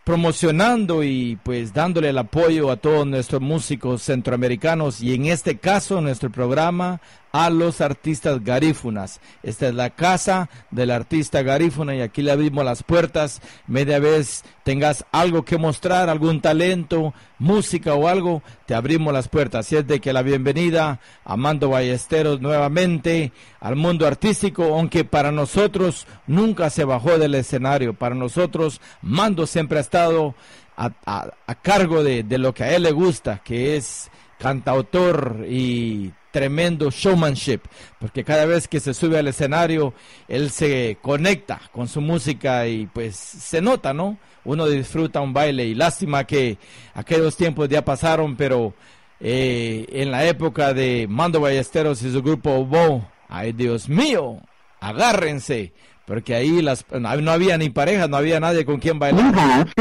promocionando y pues dándole el apoyo a todos nuestros músicos centroamericanos, y en este caso nuestro programa a los artistas garífunas. Esta es la casa del artista garífuna, y aquí le abrimos las puertas. Media vez tengas algo que mostrar, algún talento, música o algo, te abrimos las puertas. Así es de que la bienvenida a Mando Ballesteros nuevamente al mundo artístico, aunque para nosotros nunca se bajó del escenario. Para nosotros Mando siempre ha estado a cargo de lo que a él le gusta, que es cantautor y tremendo showmanship, porque cada vez que se sube al escenario él se conecta con su música y pues se nota, ¿no? Uno disfruta un baile, y lástima que aquellos tiempos ya pasaron, pero en la época de Mando Ballesteros y su grupo Obo, ay Dios mío, agárrense, porque ahí no había ni pareja, no había nadie con quien bailar.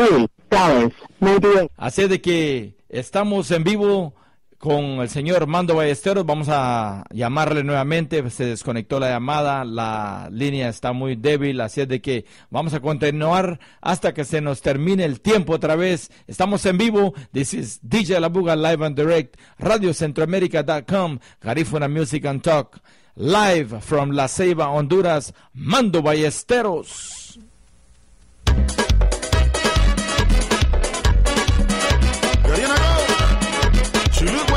Así de que estamos en vivo con el señor Mando Ballesteros. Vamos a llamarle nuevamente, se desconectó la llamada, la línea está muy débil, así es de que vamos a continuar hasta que se nos termine el tiempo otra vez. Estamos en vivo, this is DJ Labuga live and direct, radiocentroamerica.com, Garífuna Music and Talk, live from La Ceiba, Honduras, Mando Ballesteros. Lupa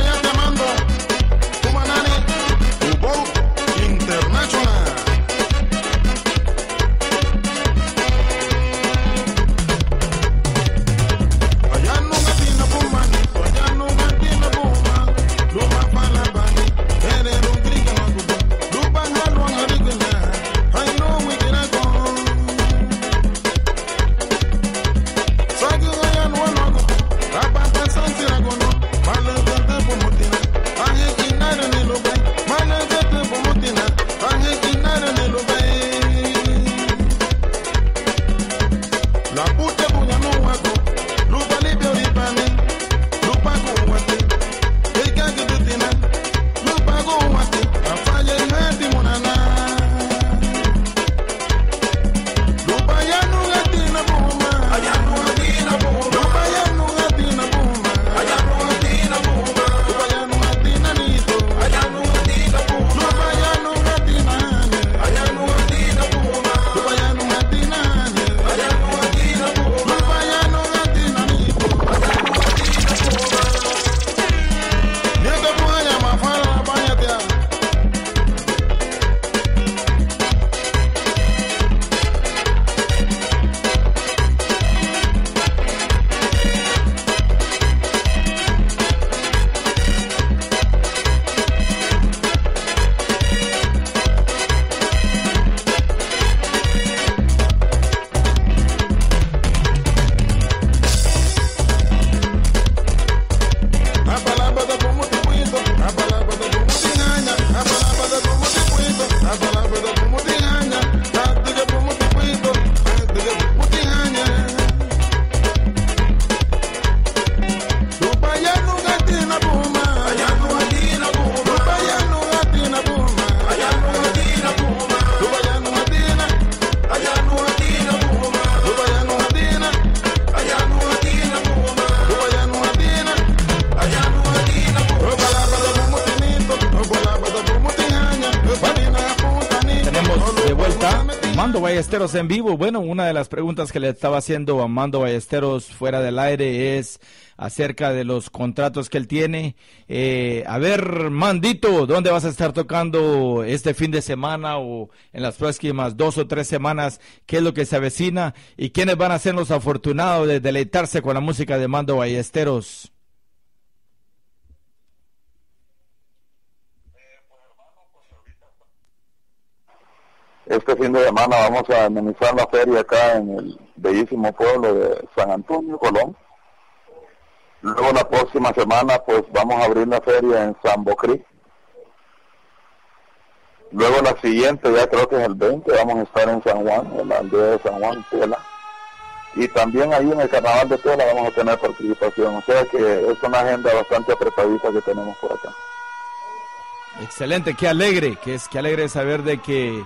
Mando Ballesteros en vivo. Bueno, una de las preguntas que le estaba haciendo a Mando Ballesteros fuera del aire es acerca de los contratos que él tiene. A ver, Mandito, ¿dónde vas a estar tocando este fin de semana o en las próximas 2 o 3 semanas? ¿Qué es lo que se avecina? ¿Y quiénes van a ser los afortunados de deleitarse con la música de Mando Ballesteros? Este fin de semana vamos a amenizar la feria acá en el bellísimo pueblo de San Antonio, Colón. Luego la próxima semana pues vamos a abrir la feria en San Bocrí. Luego la siguiente, ya creo que es el 20, vamos a estar en San Juan, en la aldea de San Juan, Tela. Y también ahí en el carnaval de Tela vamos a tener participación. O sea que es una agenda bastante apretadita que tenemos por acá. Excelente, qué alegre saber de que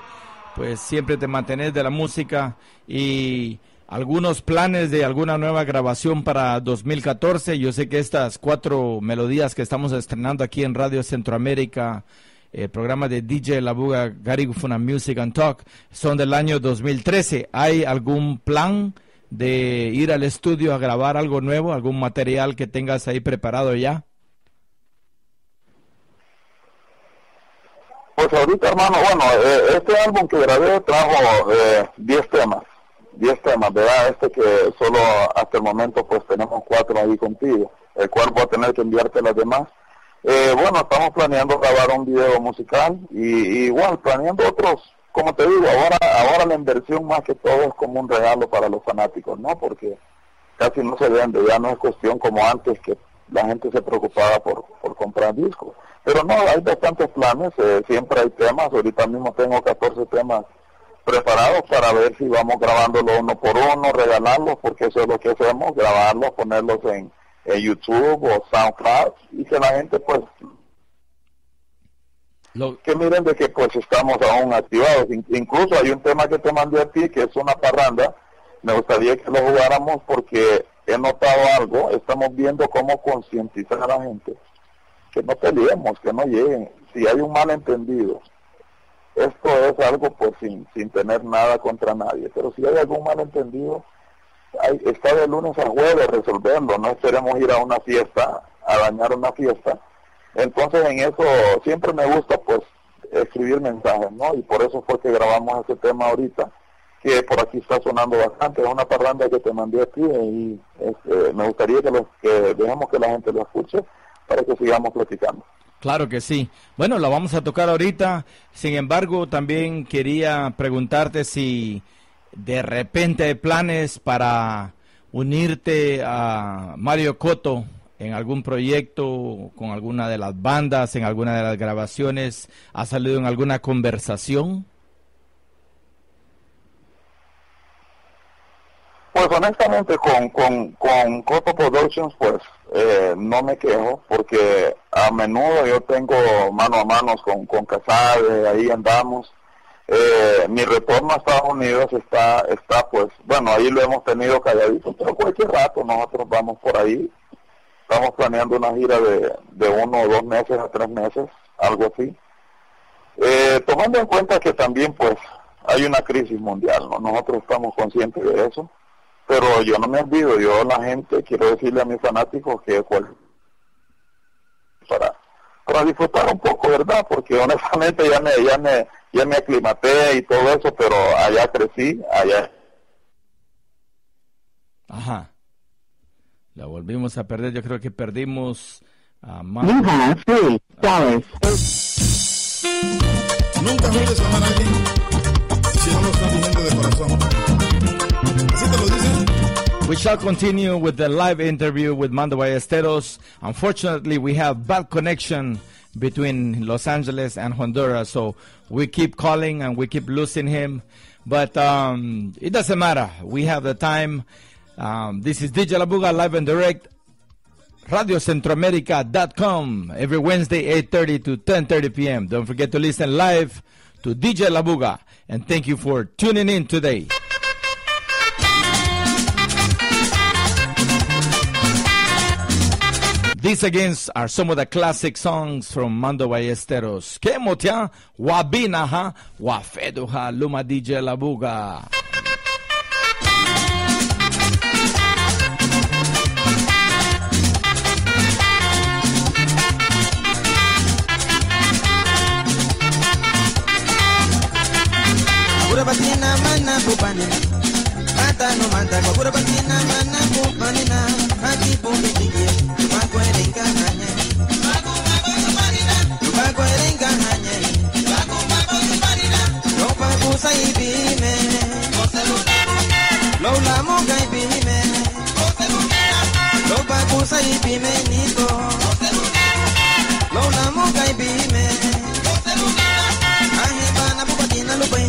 pues siempre te mantienes de la música. Y algunos planes de alguna nueva grabación para 2014. Yo sé que estas 4 melodías que estamos estrenando aquí en Radio Centroamérica, el programa de DJ Labuga, Garifuna Music and Talk, son del año 2013. ¿Hay algún plan de ir al estudio a grabar algo nuevo, algún material que tengas ahí preparado ya? Pues ahorita, hermano, bueno, este álbum que grabé trajo 10 temas, ¿verdad? Que solo hasta el momento pues tenemos 4 ahí contigo, el cual voy a tener que enviarte las demás. Bueno, estamos planeando grabar un video musical y igual planeando otros, como te digo, ahora la inversión más que todo es como un regalo para los fanáticos, ¿no? Porque casi no se vende, ya no es cuestión como antes que la gente se preocupaba por comprar discos. Pero no, hay bastantes planes, siempre hay temas, ahorita mismo tengo 14 temas preparados para ver si vamos grabándolo uno por uno, regalarlos, porque eso es lo que hacemos, grabarlos, ponerlos en YouTube o SoundCloud, y que la gente pues, que miren de que pues estamos aún activados. Incluso hay un tema que te mandé a ti, que es una parranda, me gustaría que lo jugáramos porque he notado algo, estamos viendo cómo concientizar a la gente, que no peleemos, que no lleguen, si hay un malentendido, esto es algo pues sin tener nada contra nadie, pero si hay algún malentendido, está de lunes a jueves resolverlo, no esperemos ir a una fiesta, a dañar una fiesta. Entonces en eso siempre me gusta pues escribir mensajes, ¿no? Y por eso fue que grabamos ese tema ahorita, que por aquí está sonando bastante, es una parranda que te mandé a ti y me gustaría que dejemos que la gente lo escuche para que sigamos platicando. Claro que sí. Bueno, la vamos a tocar ahorita. Sin embargo, también quería preguntarte si de repente hay planes para unirte a Mario Cotto en algún proyecto, con alguna de las bandas, en alguna de las grabaciones. ¿Ha salido en alguna conversación? Pues honestamente con Cotto Productions pues no me quejo, porque a menudo yo tengo mano a manos con Casade, ahí andamos. Mi retorno a Estados Unidos está pues, bueno, ahí lo hemos tenido calladito, pero cualquier rato nosotros vamos por ahí. Estamos planeando una gira de 1 o 2 meses a 3 meses, algo así. Tomando en cuenta que también pues hay una crisis mundial, ¿no? Nosotros estamos conscientes de eso. Pero yo no me olvido, yo la gente, quiero decirle a mis fanáticos que para disfrutar un poco, ¿verdad? Porque honestamente ya me aclimaté y todo eso, pero allá crecí, allá. Ajá. La volvimos a perder, yo creo que perdimos a más. You have $3. Nunca juegues a amar a alguien si no lo estás viviendo de corazón. ¿Así te lo dicen? We shall continue with the live interview with Mando Ballesteros. Unfortunately, we have bad connection between Los Angeles and Honduras, so we keep calling and we keep losing him. But it doesn't matter. We have the time. This is DJ Labuga live and direct. RadioCentroamerica.com every Wednesday 8:30 to 10:30 p.m. Don't forget to listen live to DJ Labuga. And thank you for tuning in today. These again are some of the classic songs from Mando Ballesteros. Que motia, wabinaha, wafeduha, luma DJ Labuga. Batina mana pupanina Mata no mata Kura batina mana pupanina Haki pupitige Mako erenga hanye Mako erenga hanye Lopa kusa ibime Lola muka ibime Lopa kusa ibime nito Lola muka ibime Ahe bana pupatina lupe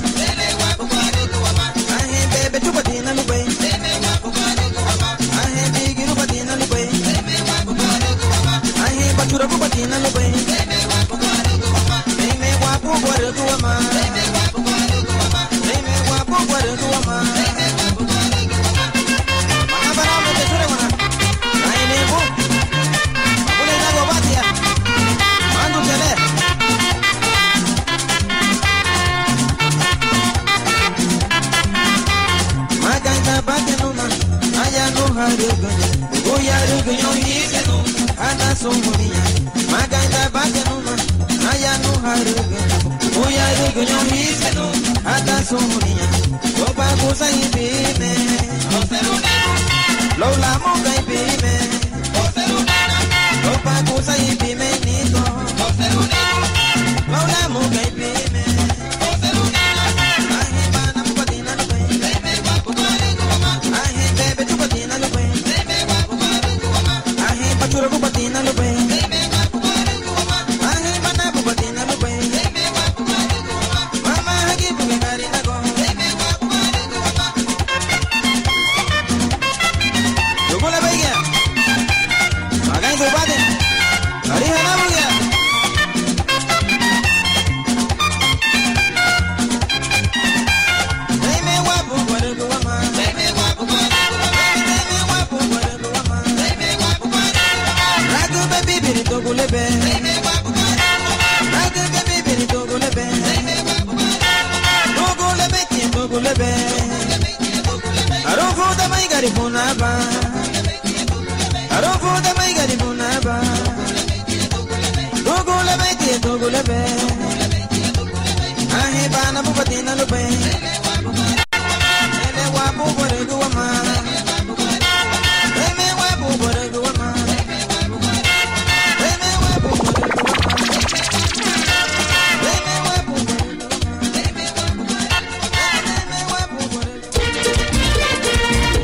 Patina lupe, ahe bigiru patina lupe, ahe bachura patina lupe, me guapo guare tuama, me guapo guare tuama. Mana para me te sure mana, ahe nebu, apune na gobatia, mandu chale. Oyarugunyo hisenu, ata sumunia. Maganda bakenuma, ayanu harugunyo. Oyarugunyo hisenu, ata sumunia. Lopa kusa ibime, Lola muka ibime, Lopa kusa ibime nito, Lola muka ibime. Ahe bana pupatina lupe, ahe bebe chupatina lupe. Pachura pupatina lupe, ahe bana pupatina lupe, mama hagi pugari nago, lupa la baiga, magai subade, hari hana bugia. Deme wapu guaru guama, deme wapu guaru guama, deme wapu guaru guama. Ragu baby biri togulebe, ragu baby biri togulebe, togulebe kien togulebe, arofu da mai gari punaba, arofu da mai gari punaba, togulebe kien togulebe, ahe bana pupatina lupe, ele wapu bore guama, ele wapu bore guama.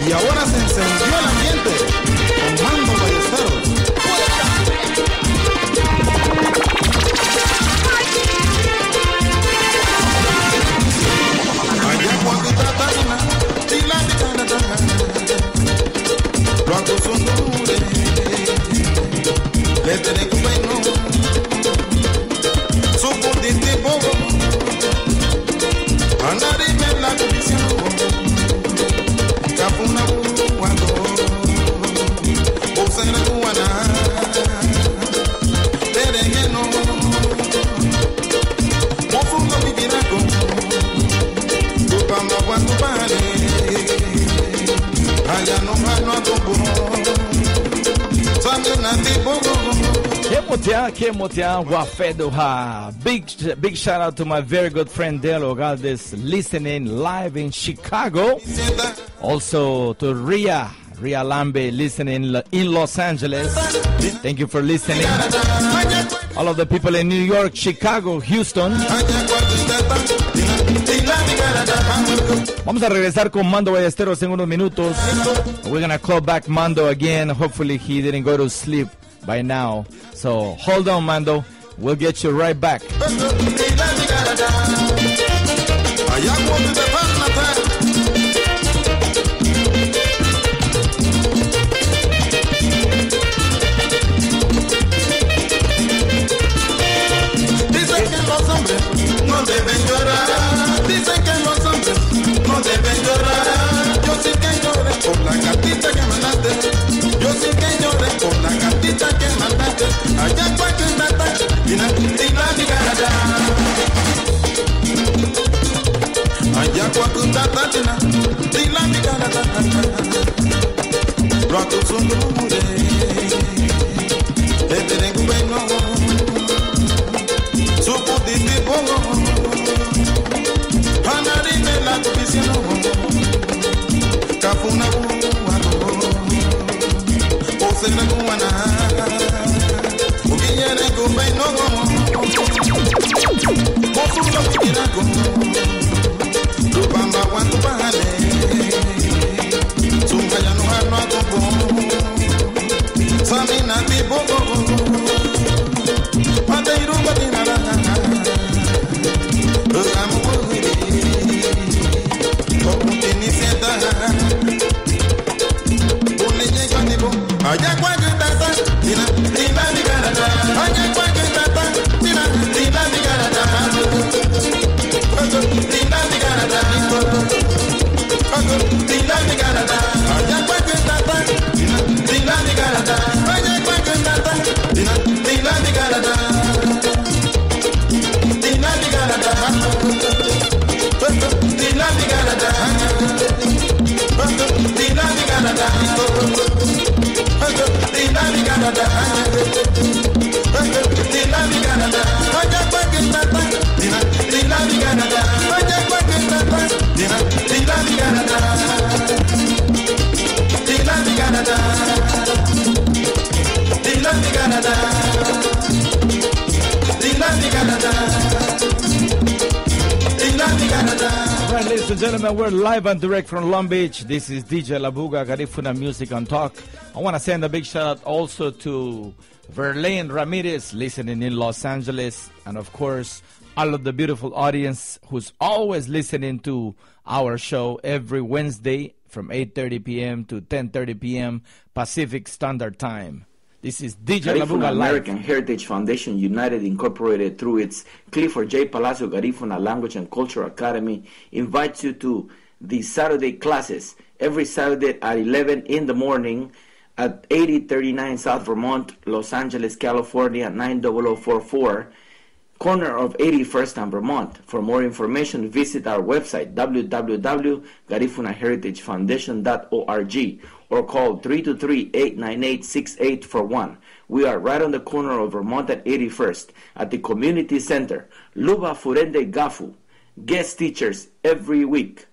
Y ahora se encendió el ambiente con Mando Ballesteros. Allá cuando tratana, y la tratana, lo hago son dure, le tenés que ver no, su pundiste bobo, andar y me la condición. Kapuna buwando, bosera buwana, terengeno, mofungo bigirako, tupamba wantu pale, ayano hano atobo, sambe nati bogo. Kemotia, wafeduha. Big shout out to my very good friend Delo Galdes, listening live in Chicago. Also to Ria Lambe, listening in Los Angeles. Thank you for listening. All of the people in New York, Chicago, Houston. Vamos a regresar con Mando Ballesteros en unos minutos. We're gonna call back Mando again. Hopefully he didn't go to sleep by now. So hold on, Mando. We'll get you right back. No deben llorar, dicen que los hombres no deben llorar. Yo sí que lloré por la cartita que mandaste, yo sí que lloré por la cartita que mandaste. Tulo pitirago Lubamba wantu pahale Sungaya nuhano agogo Samina tibogo Pateiru batinara Amu wuri Kokutini seta Unenye kwa nibo Aja kwa gitata Tina Tina digarata Aja kwa gitata Tina Tina digarata Tina digarata Tina digarata Aja kwa gitata Tina Tina digarata Aja kwa gitata Tina Tina digarata Tina digarata Tina digarata Tina digarata All right, ladies and gentlemen, we're live and direct from Long Beach. This is DJ Labuga, Garifuna Music and Talk. I want to send a big shout out also to Verlaine Ramirez, listening in Los Angeles, and of course, all of the beautiful audience who's always listening to our show every Wednesday from 8:30 p.m. to 10:30 p.m. Pacific Standard Time. This is DJ Garifuna Labuga American Live. Heritage Foundation United Incorporated, through its Clifford J. Palacio Garifuna Language and Culture Academy, invites you to the Saturday classes every Saturday at 11 in the morning at 8039 South Vermont, Los Angeles, California 90044, corner of 81st and Vermont. For more information, visit our website www.garifunaheritagefoundation.org or call 323-898-6841. We are right on the corner of Vermont and 81st at the Community Center. Luba Furende Gafu. Guest teachers every week.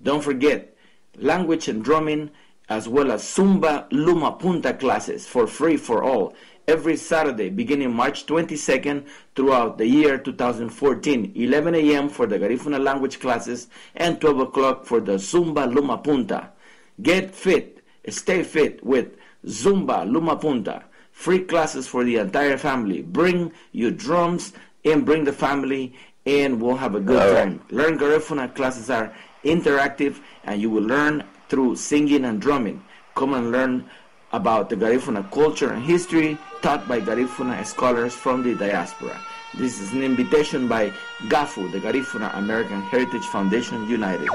Don't forget, language and drumming, as well as Zumba Luma Punta classes for free for all every Saturday beginning March 22nd throughout the year 2014, 11 a.m. for the Garifuna language classes and 12 o'clock for the Zumba Luma Punta. Get fit, stay fit with Zumba Luma Punta. Free classes for the entire family. Bring your drums and bring the family, and we'll have a good time. Learn Garifuna classes are interactive, and you will learn through singing and drumming. Come and learn about the Garifuna culture and history taught by Garifuna scholars from the diaspora. This is an invitation by GAFU, the Garifuna American Heritage Foundation United.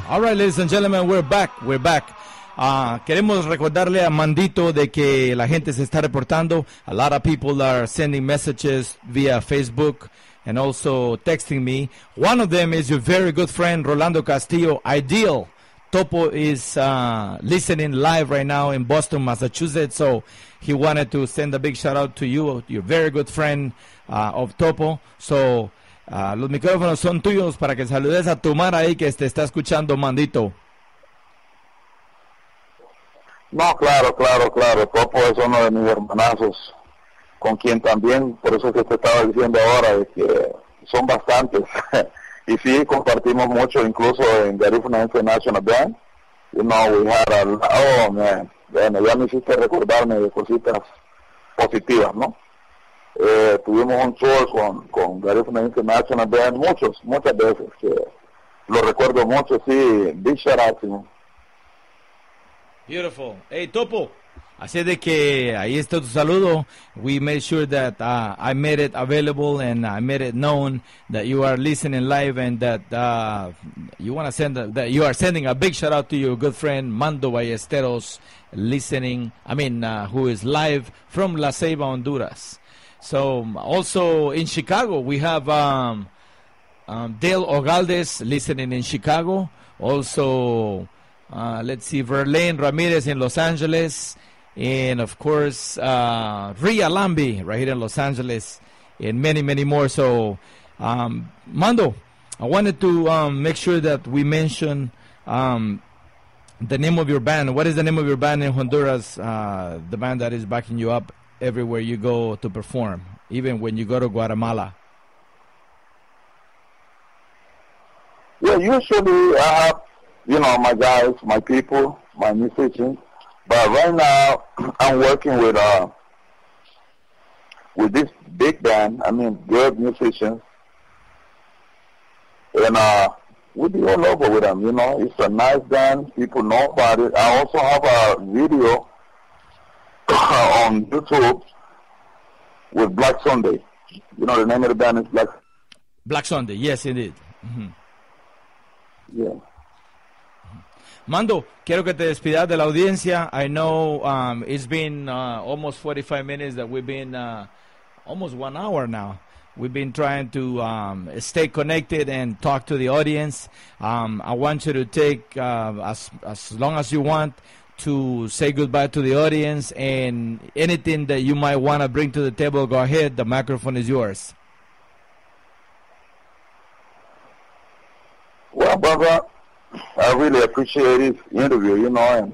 All right, ladies and gentlemen, we're back. Queremos recordarle a Mandito de que la gente se está reportando. A lot of people are sending messages via Facebook and also texting me. One of them is your very good friend, Rolando Castillo, Ideal. Topo is listening live right now in Boston, Massachusetts, so he wanted to send a big shout out to you, your very good friend of Topo. So, los micrófonos son tuyos para que saludes a tu mar ahí que te está escuchando, Mandito. No, claro. Topo es uno de mis hermanazos, con quien también, por eso que te estaba diciendo ahora, de que son bastantes. Y sí, compartimos mucho, incluso en Garifuna International Band. You know, we had oh man, bueno, ya me hiciste recordarme de cositas positivas, ¿no? Tuvimos un tour con Garifuna International Band muchas veces, que lo recuerdo mucho, sí, big shout out to him. Beautiful. Hey, Topo. Así de que ahí está tu saludo. We made sure that I made it available and I made it known that you are listening live and that you want to send that you are sending a big shout out to your good friend Mando Ballesteros, who is live from La Ceiba, Honduras. So also in Chicago we have Dale Ogaldes listening in Chicago. Also, let's see, Verlaine Ramirez in Los Angeles. And, of course, Ria Lambi right here in Los Angeles, and many, many more. So, Mando, I wanted to make sure that we mention the name of your band. What is the name of your band in Honduras, the band that is backing you up? everywhere you go to perform, even when you go to Guatemala? Yeah, usually I have, you know, my guys, my people, my musicians. But right now, I'm working with this big band. I mean, good musicians, and we be all over with them. You know, it's a nice band. People know about it. I also have a video on YouTube with Black Sunday. You know, the name of the band is Black Sunday. Yes, indeed. Mm-hmm. Yeah. Mando, quiero que te despidas de la audiencia. I know it's been almost 45 minutes that we've been, almost 1 hour now. We've been trying to stay connected and talk to the audience. I want you to take as long as you want to say goodbye to the audience, and anything that you might want to bring to the table, go ahead. The microphone is yours. Well, brother, I really appreciate this interview, you know, and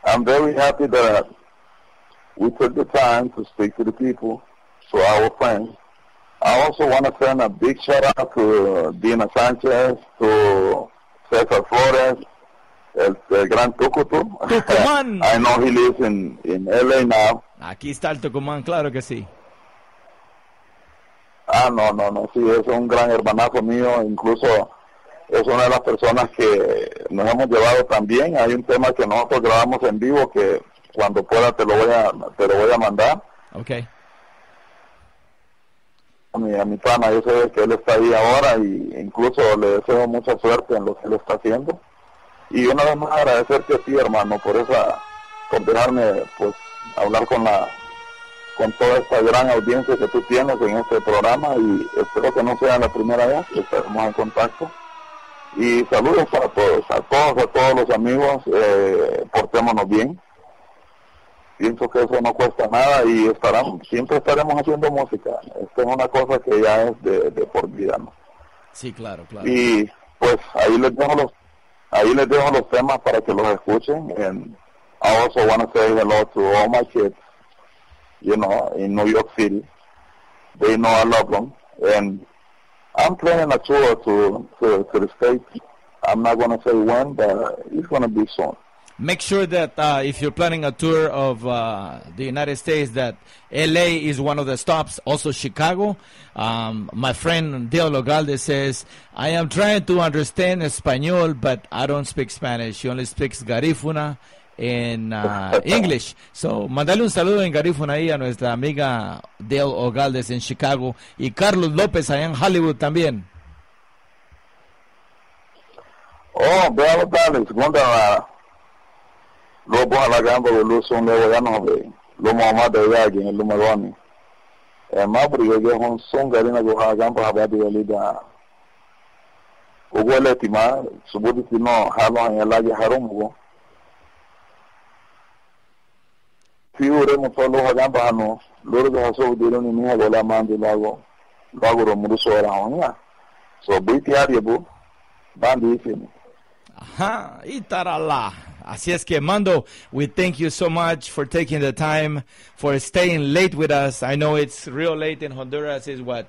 I'm very happy that we took the time to speak to the people, to our friends. I also want to send a big shout out to Dina Sanchez, to Cesar Flores, el Gran Tucutu. Tucumán. I know he lives in LA now. Aquí está el Tucumán, claro que sí. No, sí, es un gran hermanazo mío, incluso es una de las personas que nos hemos llevado también. Hay un tema que nosotros grabamos en vivo que cuando pueda te lo voy a mandar. Okay. A mi pana, yo sé que él está ahí ahora y incluso le deseo mucha suerte en lo que él está haciendo. Y una vez más agradecerte a ti, hermano, por dejarme pues hablar con toda esta gran audiencia que tú tienes en este programa, y espero que no sea la primera vez que estemos en contacto. Y saludos para todos, a todos los amigos, portémonos bien. Pienso que eso no cuesta nada y siempre estaremos haciendo música. Esto es una cosa que ya es de por vida, ¿no? Sí, claro. Y pues ahí les dejo los temas para que los escuchen. And I also want to say hello to all my kids, you know, in New York City. They know I love them. And I'm planning a tour to the States. I'm not going to say when, but it's going to be soon. Make sure that if you're planning a tour of the United States, that LA is one of the stops, also Chicago. My friend Dale Ogalde says, I am trying to understand Espanol, but I don't speak Spanish. She only speaks Garifuna en English. So, mandale un saludo en Garifuna ahí a nuestra amiga Dale Ogaldes en Chicago, y Carlos López allá en Hollywood también. Oh, Dale Ogaldes, cuando lupo halagamba uluso ndewo yanobe lumo amade yagi lumo wani mabri yage hon songa rina go halagamba habadi walida ugole tima subudi tino halo yalaji harumugo fiure mo tolo halagamba hano loro go haso dironi ni hagola mandi lago ro muruso ra honya so buiti aribu bandi ifini Ajá, itarala. Así es que, Mando, we thank you so much for taking the time, for staying late with us. I know it's real late in Honduras. It's what?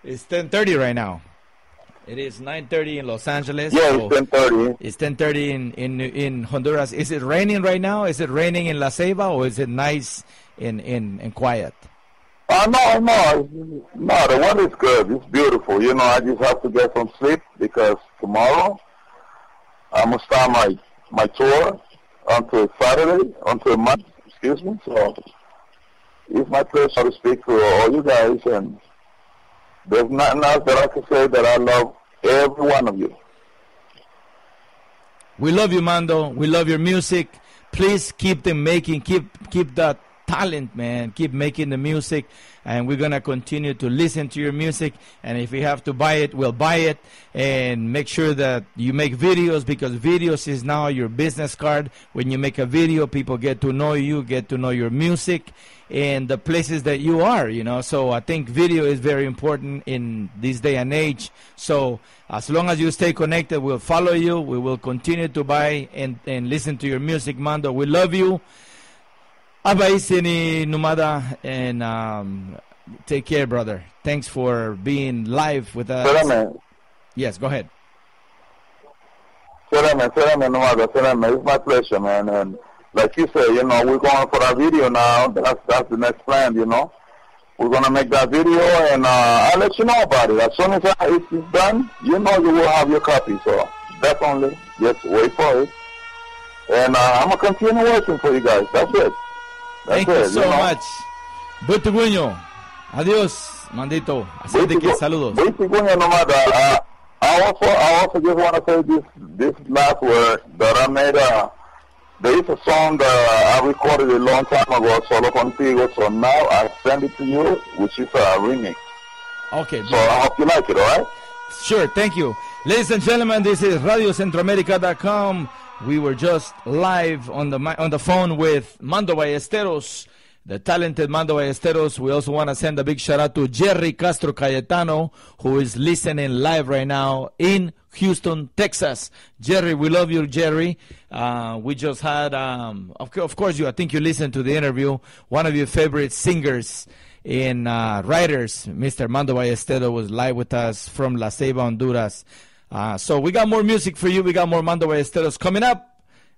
It's 10:30 right now. It is 9:30 in Los Angeles. Yeah, so it's 10:30. It's 10:30 in Honduras. Is it raining right now? Is it raining in La Ceiba, or is it nice and quiet? No, the weather is good. It's beautiful. You know, I just have to get some sleep because tomorrow I'm going to start my tour until Monday, so it's my pleasure to speak to all you guys, and there's nothing else that I can say that I love every one of you. We love you, Mando. We love your music. Please keep that talent, man. Keep making the music, and we're going to continue to listen to your music, and if we have to buy it, we'll buy it. And make sure that you make videos, because videos is now your business card. When you make a video, people get to know you, get to know your music and the places that you are, you know. So I think video is very important in this day and age. So as long as you stay connected, we'll follow you. We will continue to buy and listen to your music, Mando. We love you. Abaisini Numada, and take care, brother. Thanks for being live with us. Espérame, Yes, go ahead. Numada, it's my pleasure, man. And like you said, you know, we're going for that video now. That's the next plan, you know. We're going to make that video, and I'll let you know about it. As soon as it's done, you know you will have your copy. So definitely, just wait for it. And I'm going to continue working for you guys. That's it. Thank you so much. Butuguño. Adiós, Mandito. Así de que saludos. Butuguño, no matter. I also just want to say this last word that I made. There is a song that I recorded a long time ago, Solo Contigo. So now I send it to you, which is a remix. Okay. So I hope you like it, all right? Sure, thank you. Ladies and gentlemen, this is RadioCentroamerica.com. We were just live on the phone with Mando Ballesteros, the talented Mando Ballesteros. We also want to send a big shout out to Jerry Castro Cayetano, who is listening live right now in Houston, Texas. Jerry, we love you, Jerry. We just had, of course, I think you listened to the interview. One of your favorite singers and writers, Mr. Mando Ballesteros, was live with us from La Ceiba, Honduras. So we got more music for you. We got more Mando Ballesteros coming up.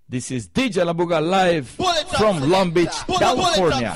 This is DJ La Buga live from Long Beach, California.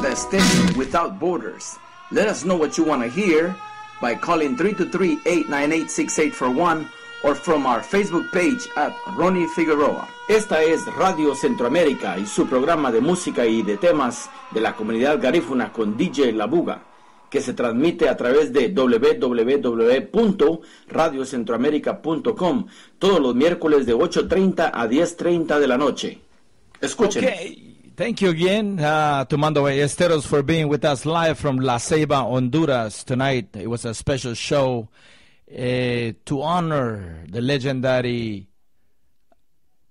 the station without borders. Let us know what you want to hear by calling 323-898-6841 or from our Facebook page at Ronnie Figueroa. Esta es Radio Centroamérica y su programa de música y de temas de la comunidad garífuna con DJ La Buga, que se transmite a través de www.radiocentroamerica.com todos los miércoles de 8:30 a 10:30 de la noche. Escuchen. Okay. Thank you again to Mando Ballesteros for being with us live from La Ceiba, Honduras tonight. It was a special show to honor the legendary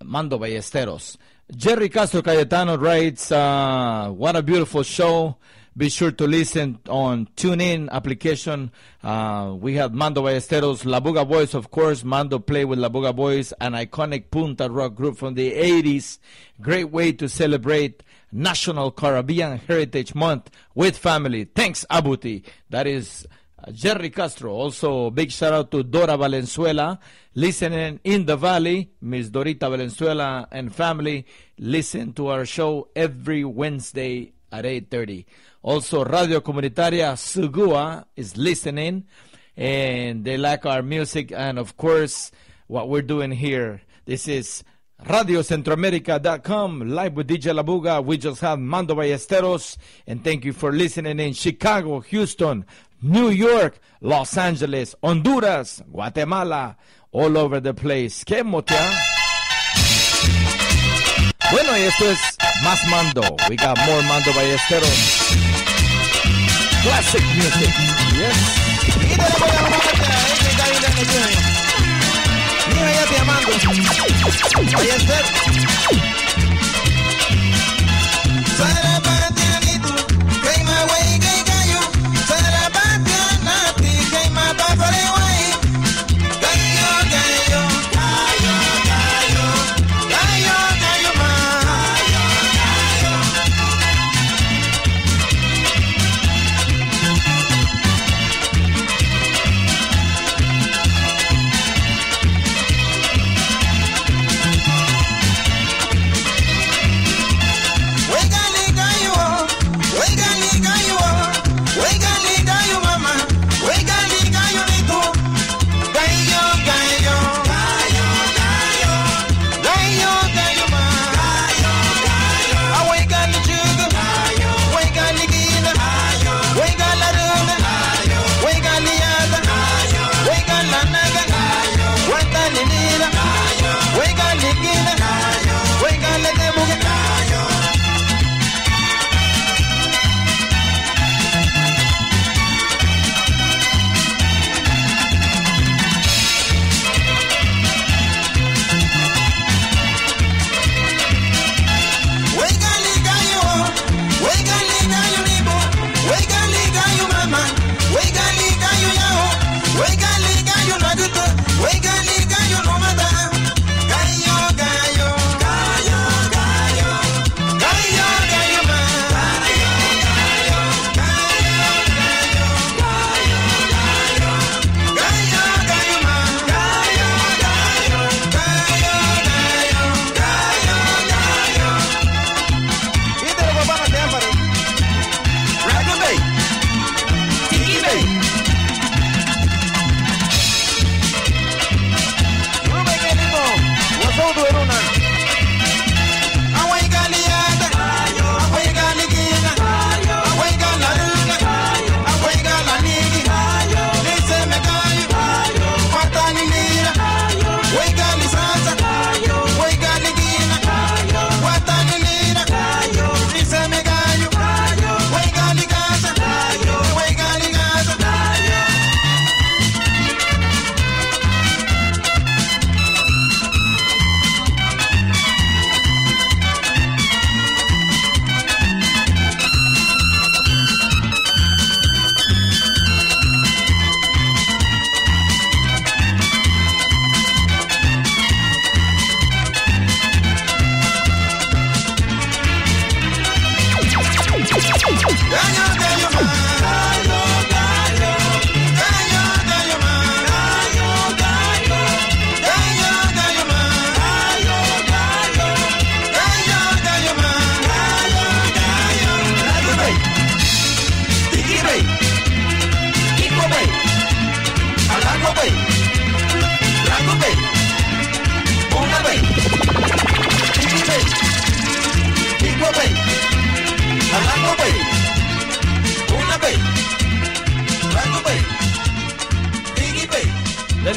Mando Ballesteros. Jerry Castro Cayetano writes, what a beautiful show. Be sure to listen on TuneIn application. We have Mando Ballesteros, La Buga Boys, of course. Mando play with La Buga Boys, an iconic Punta rock group from the 80s. Great way to celebrate National Caribbean Heritage Month with family. Thanks, Abuti. That is Jerry Castro. Also, big shout out to Dora Valenzuela, listening in the valley. Miss Dorita Valenzuela and family listen to our show every Wednesday at 8:30. Also, Radio Comunitaria Sugua is listening, and they like our music and, of course, what we're doing here. This is RadioCentroamerica.com, live with DJ La Buga. We just have Mando Ballesteros, and thank you for listening in Chicago, Houston, New York, Los Angeles, Honduras, Guatemala, all over the place. ¿Qué motea? Bueno, y esto es más Mando. We got more Mando Ballesteros. Classic music. Yes. Mira, ya te llamando. Ballester. Sarabatianito, queima güey, que gallo. Sarabatianati, queima papare güey. Gallo, gallo, gallo, gallo, gallo, gallo, ma. Gallo.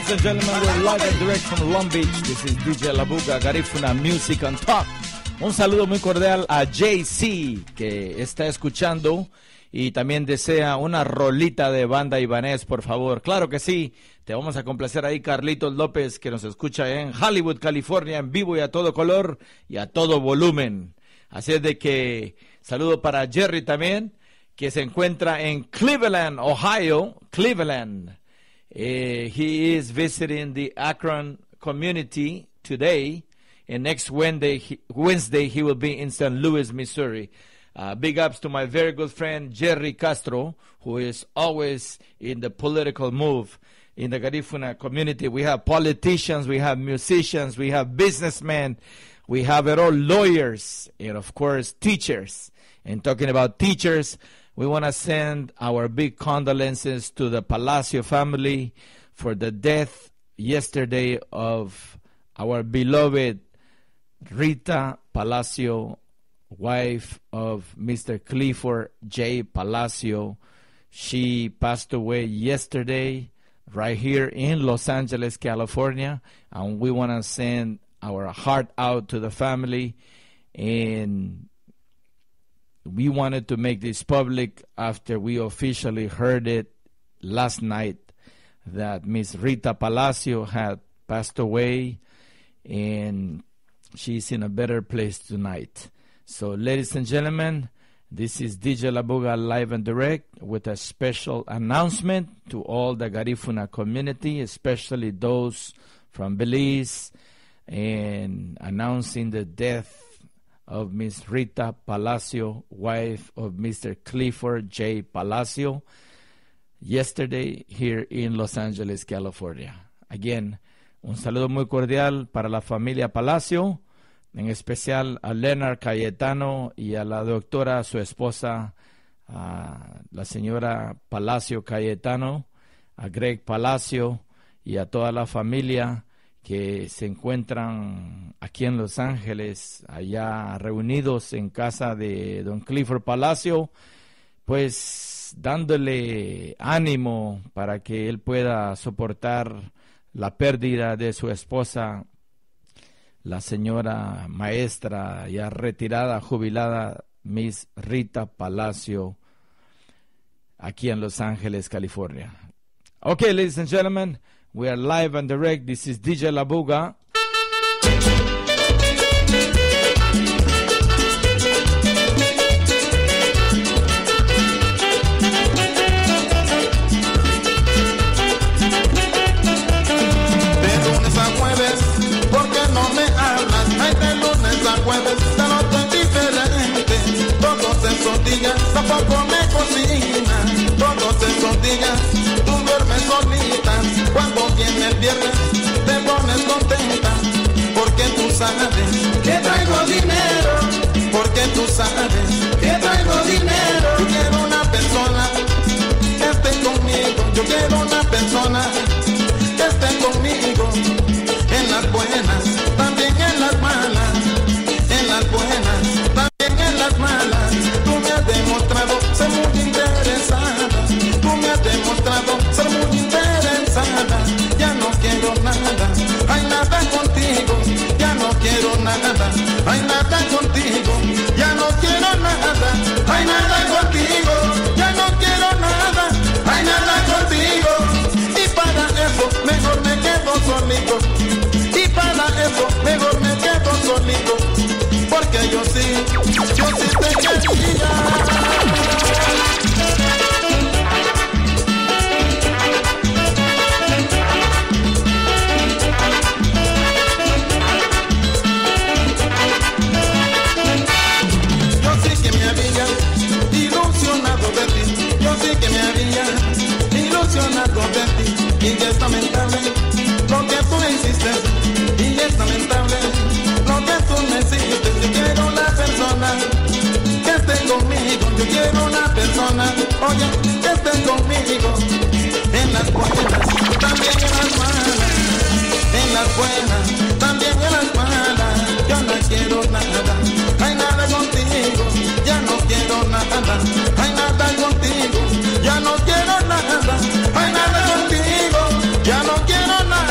ladies and gentlemen, we're live and direct from Long Beach. This is DJ Labuga, Garifuna Music and Talk. Un saludo muy cordial a JC, que está escuchando y también desea una rolita de Banda Ibanez, por favor. Claro que sí, te vamos a complacer ahí, Carlitos López, que nos escucha en Hollywood, California, en vivo y a todo color y a todo volumen. Así es de que saludo para Jerry también, que se encuentra en Cleveland, Ohio, Cleveland. He is visiting the Akron community today, and next Wednesday he will be in St. Louis, Missouri. Big ups to my very good friend Jerry Castro, who is always in the political move in the Garifuna community. We have politicians, we have musicians, we have businessmen, we have it all, lawyers, and of course teachers. And talking about teachers, we want to send our big condolences to the Palacio family for the death yesterday of our beloved Rita Palacio, wife of Mr. Clifford J. Palacio. She passed away yesterday right here in Los Angeles, California, and we want to send our heart out to the family, and we wanted to make this public after we officially heard it last night that Miss Rita Palacio had passed away, and she's in a better place tonight. So, ladies and gentlemen, this is DJ Labuga live and direct with a special announcement to all the Garifuna community, especially those from Belize, and announcing the death of Miss Rita Palacio, wife of Mr. Clifford J. Palacio, yesterday here in Los Angeles, California. Again, un saludo muy cordial para la familia Palacio, en especial a Leonard Cayetano y a la doctora, su esposa, a la señora Palacio Cayetano, a Greg Palacio y a toda la familia que se encuentran aquí en Los Ángeles, allá reunidos en casa de don Clifford Palacio, pues dándole ánimo para que él pueda soportar la pérdida de su esposa, la señora maestra ya retirada, jubilada, Miss Rita Palacio, aquí en Los Ángeles, California. Okay, ladies and gentlemen, we are live and direct. This is DJ Labuga. Tampoco me cocinas, todos esos días tú duermes solita. Cuando viene el viernes te pones contenta, porque tú sabes que traigo dinero, porque tú sabes que traigo dinero. Yo quiero una persona que esté conmigo, yo quiero una persona que esté conmigo, en las buenas, también en las malas, en las buenas, también en las malas. Demostrado ser muy interesada, tú me has demostrado ser muy interesada. Ya no quiero nada, hay nada contigo, ya no quiero nada, hay nada contigo, ya no quiero nada, hay nada contigo, ya no quiero nada, hay nada contigo. Y para eso mejor me quedo solito, y para eso mejor me quedo solito, porque yo sí te quería. Y ya es lamentable lo que tú hiciste, y ya es lamentable lo que tú me hiciste. Yo quiero una persona que esté conmigo, yo quiero una persona, oye, que esté conmigo, en las buenas, también en las malas, en las buenas, también en las malas. Yo no quiero nada, hay nada contigo, ya no quiero nada, hay nada contigo, ya no quiero nada, hay nada contigo, ya no quiero nada.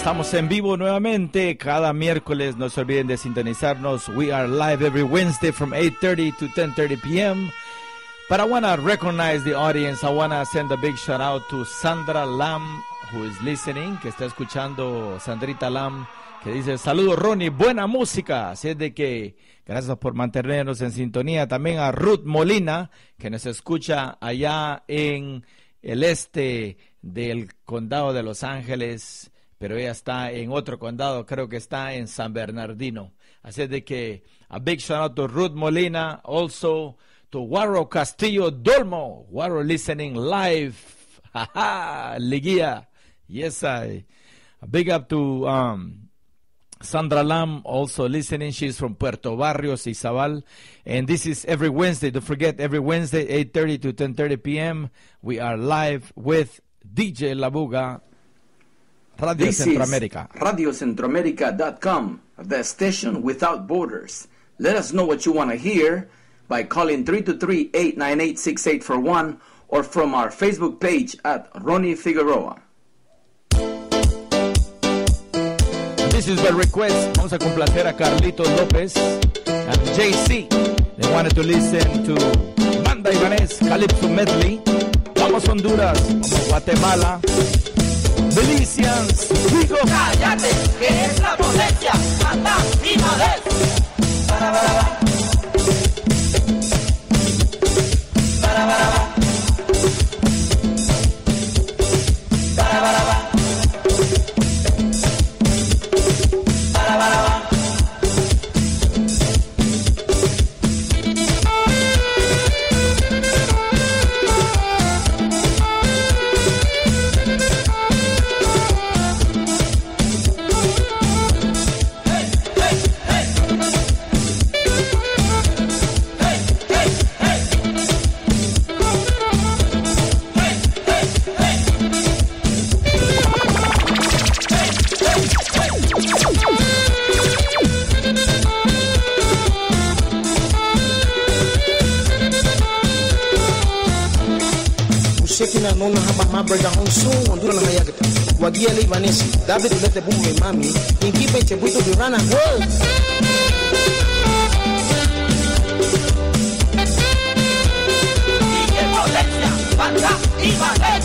Estamos en vivo nuevamente cada miércoles. No se olviden de sintonizarnos. We are live every Wednesday from 8:30 to 10:30 p.m. But I want to recognize the audience. I want to send a big shout out to Sandra Lam, who is listening, que está escuchando. Sandrita Lam, que dice: saludos Ronnie, buena música. Así es de que gracias por mantenernos en sintonía. También a Ruth Molina, que nos escucha allá en el este del condado de Los Ángeles, pero ella está en otro condado, creo que está en San Bernardino. Así es de que a big shout out to Ruth Molina, also to Warro Castillo Dolmo, Warro listening live, haha, Leguía, yes, a big up to Sandra Lam, also listening. She's from Puerto Barrios, Izabal. And this is every Wednesday. Don't forget, every Wednesday, 8:30 to 10:30 p.m. We are live with DJ Labuga, Radio Centroamérica. RadioCentroamérica.com, the station without borders. Let us know what you want to hear by calling 323-898-6841 or from our Facebook page at Ronnie Figueroa. This is the request. Vamos a complacer a Carlitos López and JC. They wanted to listen to Manda Ibanez, Calypso Medley. Vamos Honduras, vamos Guatemala. Delicias, digo. Cállate, que es la potencia. Manda Ibanez. Para, para, para. Para, para, para. Para, para, para. Shekina nona haba mabrega honso ondura na hayagata wagia le vanesi david lete bumbe mami ingipe chebuito durana world y potencia Manda Ibanez.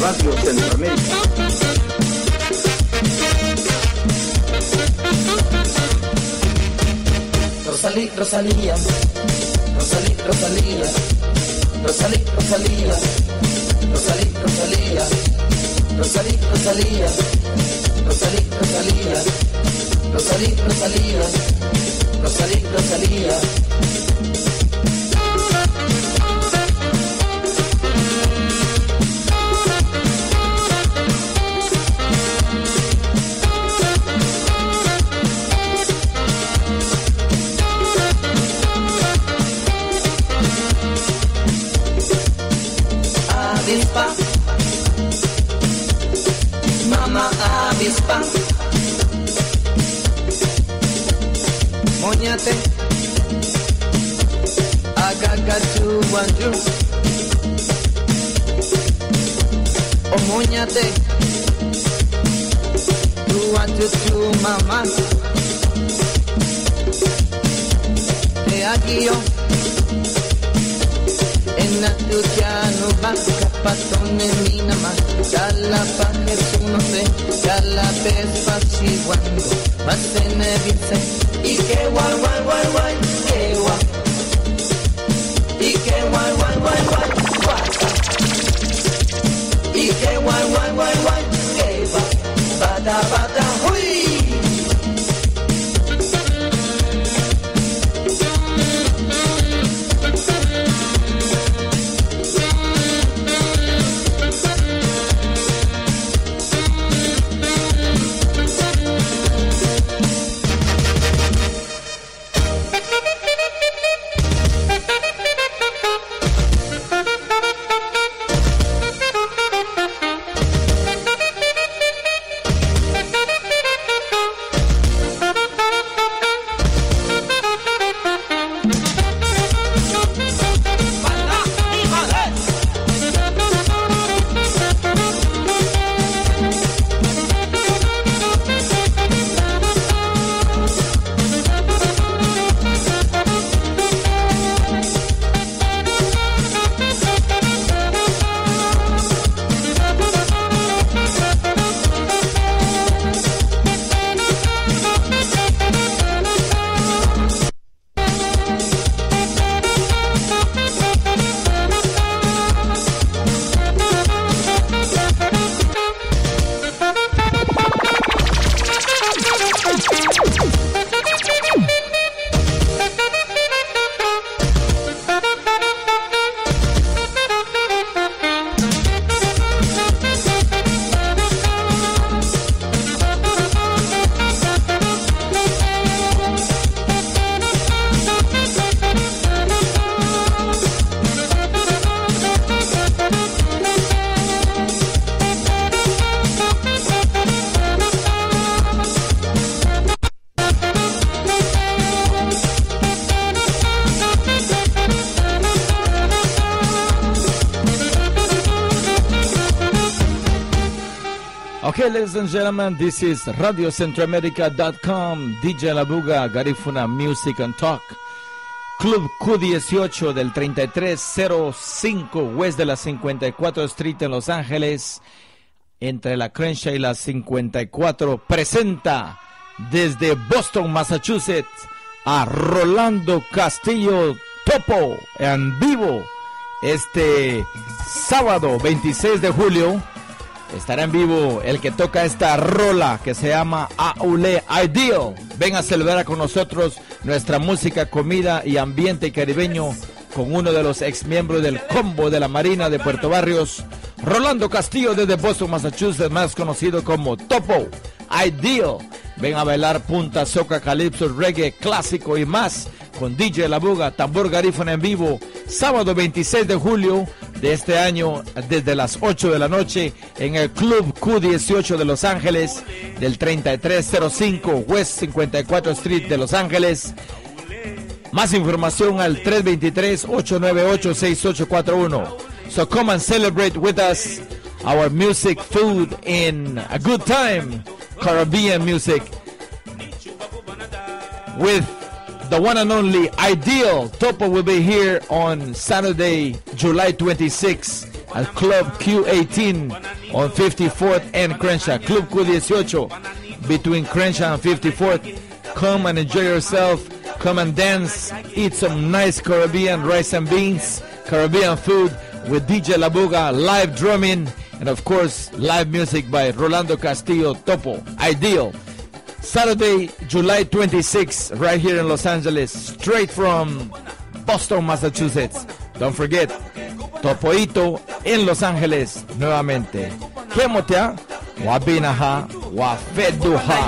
Radio Centroamérica. Rosalía, Rosalía, Rosalía, Rosalía, Rosalía, Rosalía, Rosalía, Rosalía, Rosalía, Rosalía, Rosalía, Rosalía, Rosalía, Rosalía, Rosalía. Avispa, mamá avispa, moñate, agagachu guanju, o moñate, tu anchu mamá, te aguio. En la tuya no va capatón en mi nama, ya la paje tú no sé, ya la ves fachiguando, vas en el vice, y que guay, guay, guay, guay, que guay, y que guay, guay, guay, guay, guasa, y que guay, guay, guay, guay, que va, bata, bata, hui. Okay, ladies and gentlemen, this is RadioCentroamerica.com, DJ Labuga, Garifuna Music and Talk. Club Q18 del 3305 West de la 54 Street en Los Ángeles, entre la Crenshaw y la 54, presenta desde Boston, Massachusetts, a Rolando Castillo Topo en vivo este sábado 26 de julio. Estará en vivo el que toca esta rola que se llama Aule Ideal. Ven a celebrar con nosotros nuestra música, comida y ambiente caribeño con uno de los ex miembros del combo de la Marina de Puerto Barrios, Rolando Castillo desde Boston, Massachusetts, más conocido como Topo Ideal. Ven a bailar punta, soca, calipso, reggae, clásico y más con DJ Labuga, tambor garífono en vivo, sábado 26 de julio de este año desde las 8 de la noche en el Club Q18 de Los Ángeles del 3305 West 54 Street de Los Ángeles. Más información al 323-898-6841. So come and celebrate with us our music, food, and a good time, Caribbean music, with the one and only Ideal. Topo will be here on Saturday, July 26 at Club Q18 on 54th and Crenshaw. Club Q18 between Crenshaw and 54th. Come and enjoy yourself. Come and dance, eat some nice Caribbean rice and beans, Caribbean food with DJ Labuga, live drumming, and of course, live music by Rolando Castillo Topo, Ideal. Saturday, July 26, right here in Los Angeles, straight from Boston, Massachusetts. Don't forget, Topoito en Los Ángeles nuevamente. Kemotea, Wabinaha, Wafeduha.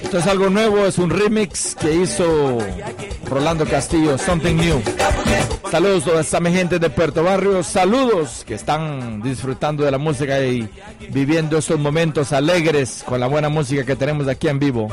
Esto es algo nuevo, es un remix que hizo Rolando Castillo, Something New. Saludos a mi gente de Puerto Barrio, saludos que están disfrutando de la música y viviendo estos momentos alegres con la buena música que tenemos aquí en vivo.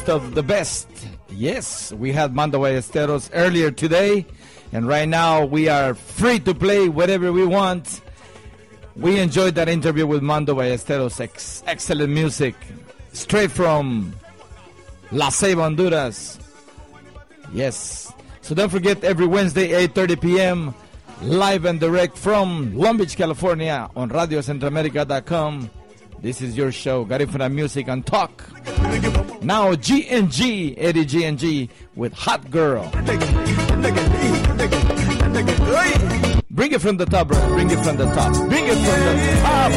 Of the best. Yes, we had Mando Ballesteros earlier today, and right now we are free to play whatever we want. We enjoyed that interview with Mando Ballesteros. Excellent music, straight from La Ceiba, Honduras. Yes. So don't forget, every Wednesday, 8:30 p.m., live and direct from Long Beach, California, on RadioCentroamerica.com. This is your show, Garifuna Music and Talk. Now, G&G, Eddie G&G, with Hot Girl. Bring it from the top, bro. Bring it from the top. Bring it from the top.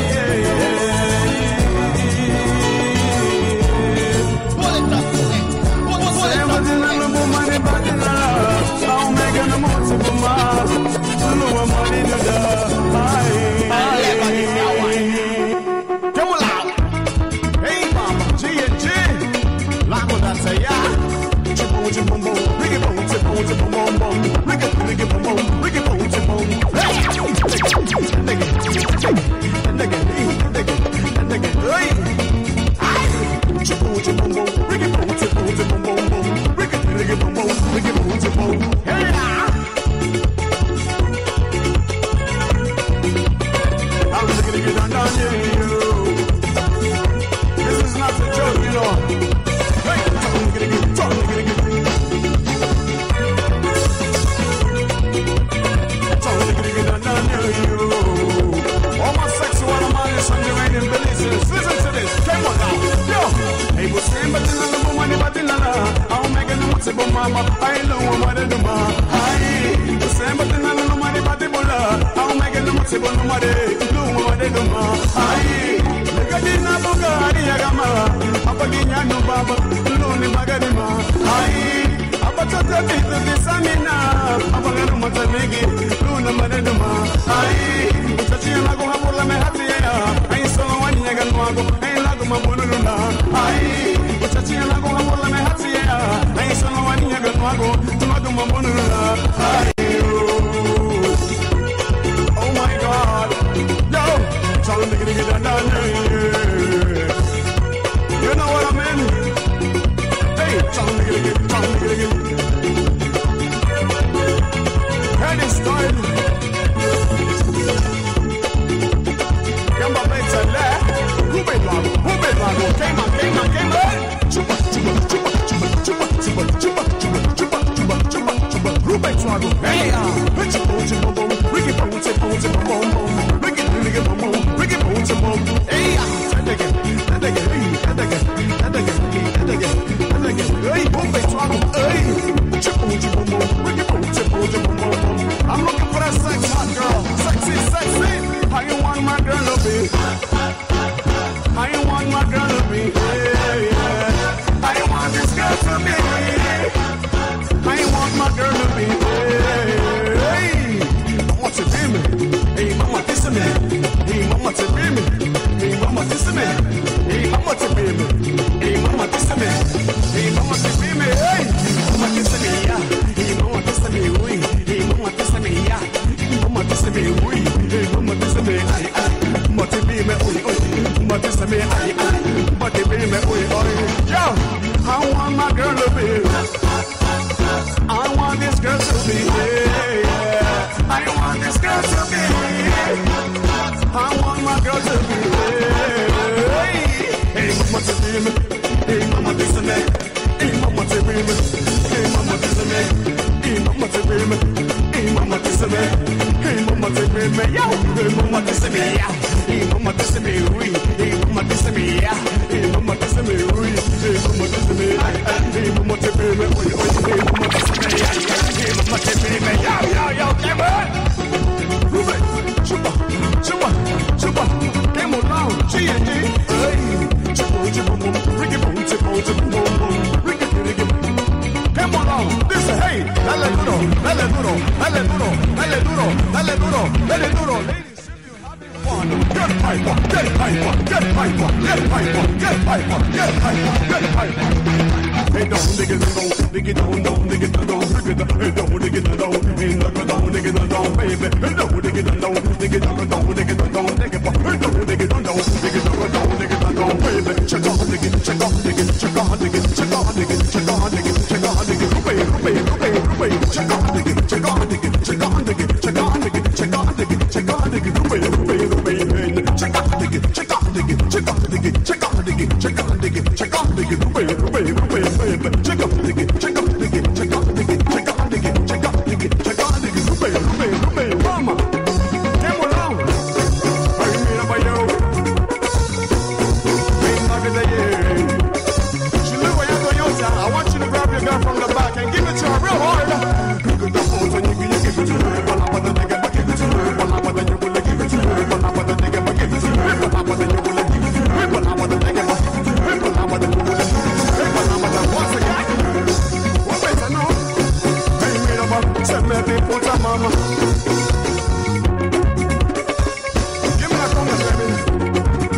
Check out the the back and give it to her real hard. Give it the pose and you give it to her. Palapa the nigga, but give it to her. Palapa the you will give it to her. Palapa the nigga, but give it to her. Palapa the you will give it to her. Palapa the nigga, but give it to her. Palapa the you will give it to her. Palapa the once again. What better now? Hey, me the ball, send me people to mama. Give me that conga, baby.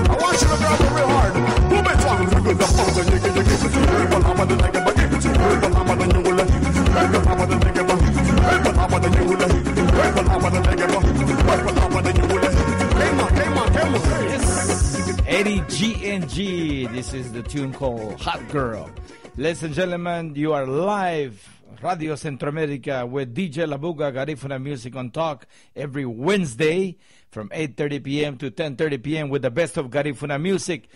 I want you to grab it real hard. Who better? Give it the pose and you give it to her. Palapa the nigga, but give it to her. Palapa the you will give it to her. Palapa the nigga, but give it to her. Palapa the you will give it to her. Palapa the nigga, but give it to her. Palapa the you will give it to her. Came on. Yes. Eddie G&G. This is the tune called Hot Girl. Ladies and gentlemen, you are live Radio Centroamerica with DJ Labuga, Garifuna Music on Talk every Wednesday from 8:30 p.m. to 10:30 p.m. with the best of Garifuna music.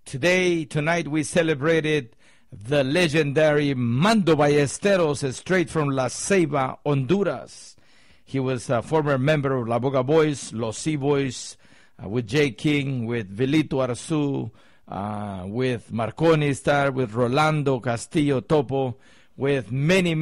Tonight we celebrated the legendary Mando Ballesteros, straight from La Ceiba, Honduras. He was a former member of La Boga Boys, Los C Boys, with Jay King, with Velito Arzu, with Marconi Star, with Rolando Castillo Topo, with many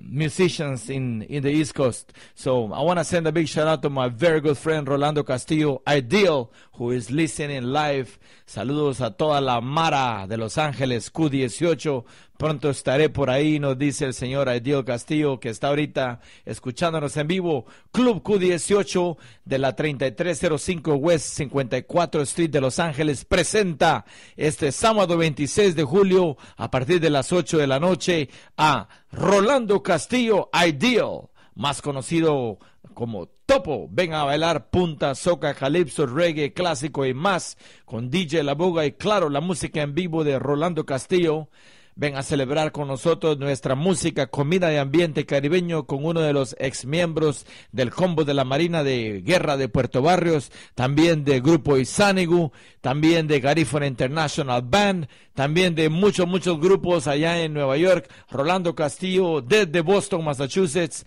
musicians in the East Coast. So I want to send a big shout out to my very good friend Rolando Castillo, Ideal, who is listening live. Saludos a toda la Mara de Los Ángeles, Q18. Pronto estaré por ahí, nos dice el señor Ideal Castillo, que está ahorita escuchándonos en vivo. Club Q18 de la 3305 West 54 Street de Los Ángeles presenta este sábado 26 de julio a partir de las 8 de la noche a Rolando Castillo, Ideal, más conocido como Topo. Ven a bailar punta, soca, calipso, reggae, clásico y más con DJ Labuga y claro, la música en vivo de Rolando Castillo. Ven a celebrar con nosotros nuestra música, comida y ambiente caribeño con uno de los exmiembros del combo de la Marina de Guerra de Puerto Barrios, también de Grupo Isánigu, también de Garifuna International Band, también de muchos grupos allá en Nueva York. Rolando Castillo desde Boston, Massachusetts.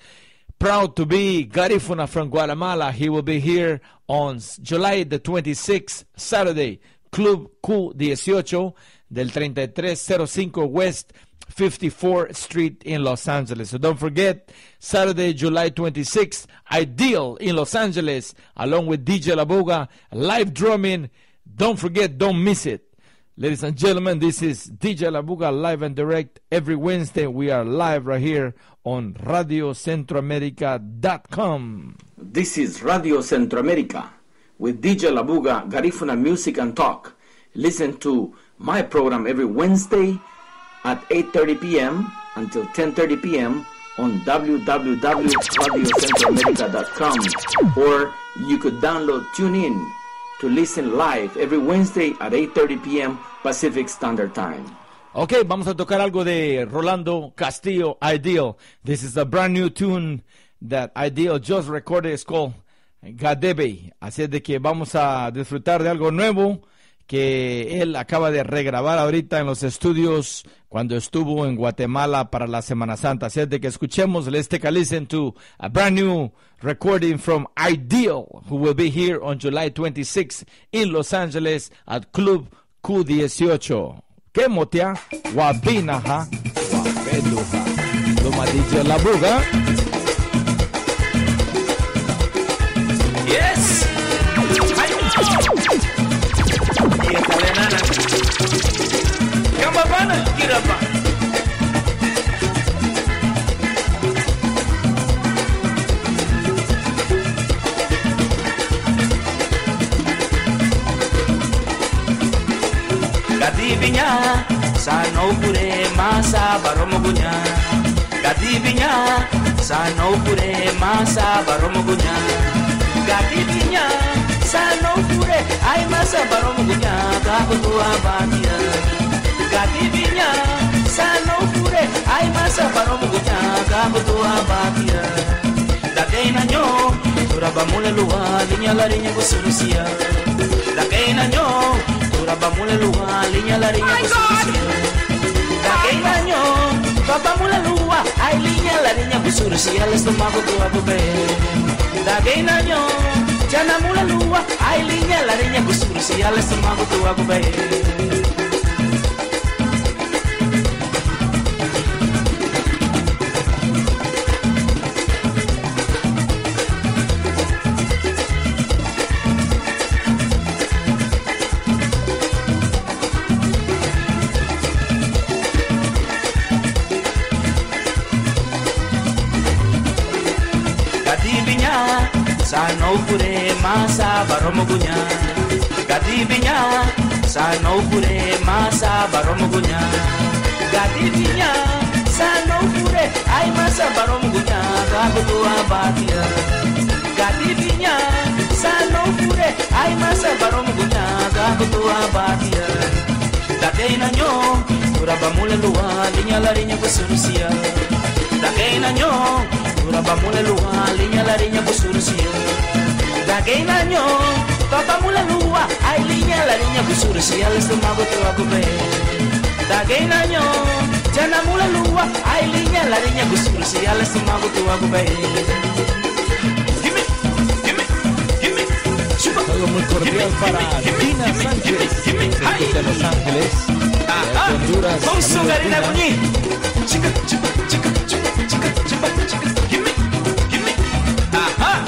Proud to be Garifuna from Guatemala. He will be here on July the 26th, Saturday, Club Q18 del 3305 West 54th Street in Los Angeles. So don't forget, Saturday, July 26th, Ideal in Los Angeles, along with DJ Labuga, live drumming. Don't forget, don't miss it. Ladies and gentlemen, this is DJ Labuga live and direct every Wednesday. We are live right here on RadioCentroamerica.com. This is Radio Centroamerica with DJ Labuga, Garifuna Music and Talk. Listen to my program every Wednesday at 8:30 p.m. until 10:30 p.m. on www.radiocentroamerica.com, or you could download TuneIn to listen live every Wednesday at 8:30 p.m. Pacific Standard Time. Okay, vamos a tocar algo de Rolando Castillo, Ideal. This is a brand new tune that Ideal just recorded. It's called Gadebe. Así es de que vamos a disfrutar de algo nuevo que él acaba de regrabar ahorita en los estudios cuando estuvo en Guatemala para la Semana Santa. Así es de que escuchemos. Let's take a listen to a brand new recording from Ideal, who will be here on July 26 in Los Angeles at Club Q18. ¿Qué motea? Guapina, ja. Guapeluja. Toma DJ Labuga. Yes. Y esta venana. Gambabana, girapa. Gadibinya, sano pure masa baromogunya. Gadibinya, sano pure masa baromogunya. Gadibinya, sano pure ay masa baromogunya. Kakutua batia. Gadibinya, sano pure ay masa baromogunya. Kakutua batia. Dakaina nyo, turabamule luwa, linya larinya kusurusia. Dakaina nyo, turabamule luwa, linya larinya kusurusia. Dakaina nyo, turabamule luwa, ay linya larinya kusurusia. Les tomago tuwa kube. Dakaina nyo, jana mule luwa, ay linya larinya kusurusia. Les tomago tuwa kube. Sano pure masa baromugunya Gadibinya Sano pure masa baromugunya Gadibinya Sano pure ay masa baromugunya Gabutua batia Gadibinya Sano pure ay masa baromugunya Gabutua batia Dakeina nyo Uraba mule luwa Linya larinya kusurusia Dakeina nyo Uraba mule luwa Linya larinya kusurusia Dakeina nyo Papa mule luwa Ay linya larinya kusurusia Lestumago tu aku be Dakeina nyo Jana mule luwa Ay linya larinya kusurusia Lestumago tu aku be Saludo muy cordial para Dina Sánchez, de Los Ángeles, de Honduras. Con su garina buñí. Chica, chica, chica, chica, chica, chica, chica, gimme, gimme. Ajá.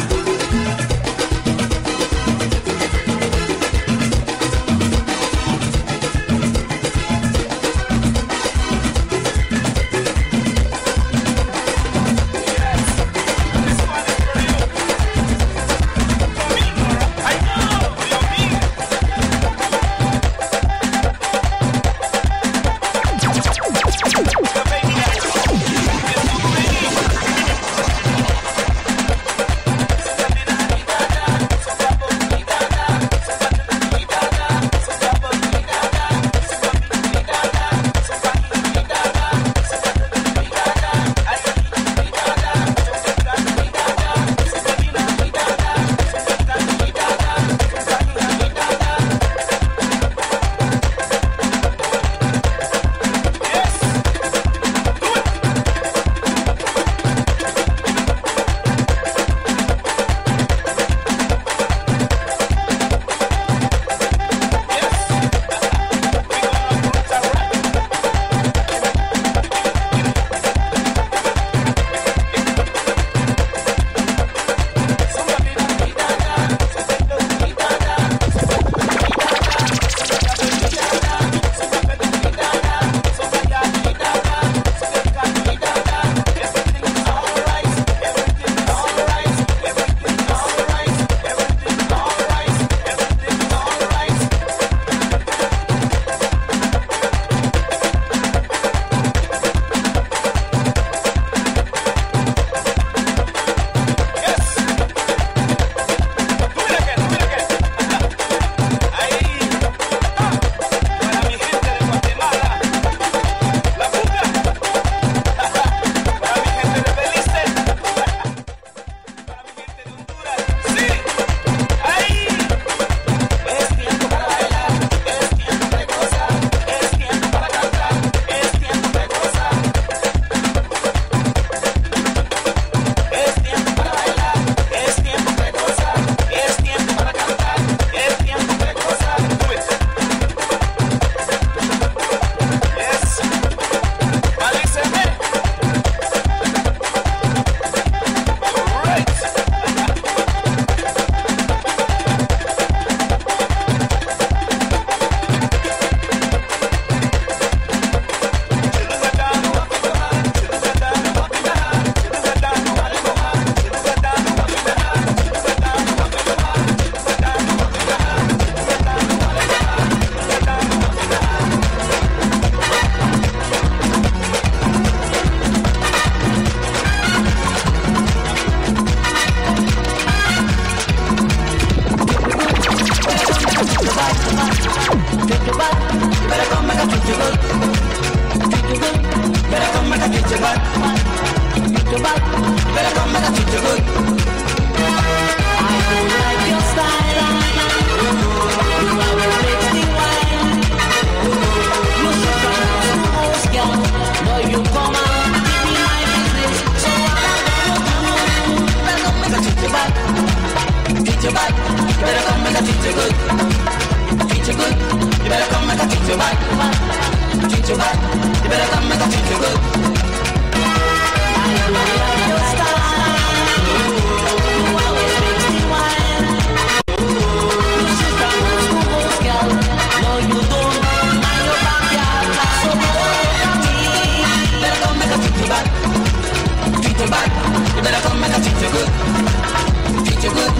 Treat you good.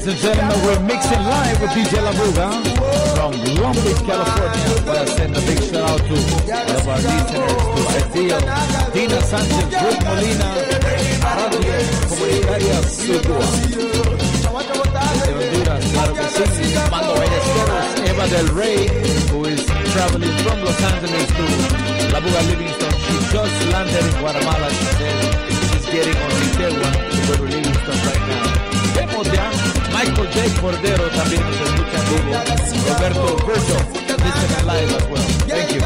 Ladies and gentlemen, we're mixing live with DJ La Buga from Long Beach, California. I want to send a big shout out to all of our listeners, to Cecil, Dina Sanchez, Ruth Molina, Radio Comunitaria Sudua. De Honduras, claro que sí. Mando Ballesteros, Eva Del Rey, who is traveling from Los Angeles to La Buga Livingston. She just landed in Guatemala. She said she's getting on Literwa to go to Livingston right now. Michael J. Cordero también nos escucha en vivo. Roberto Virgil, listen live as well. Thank you.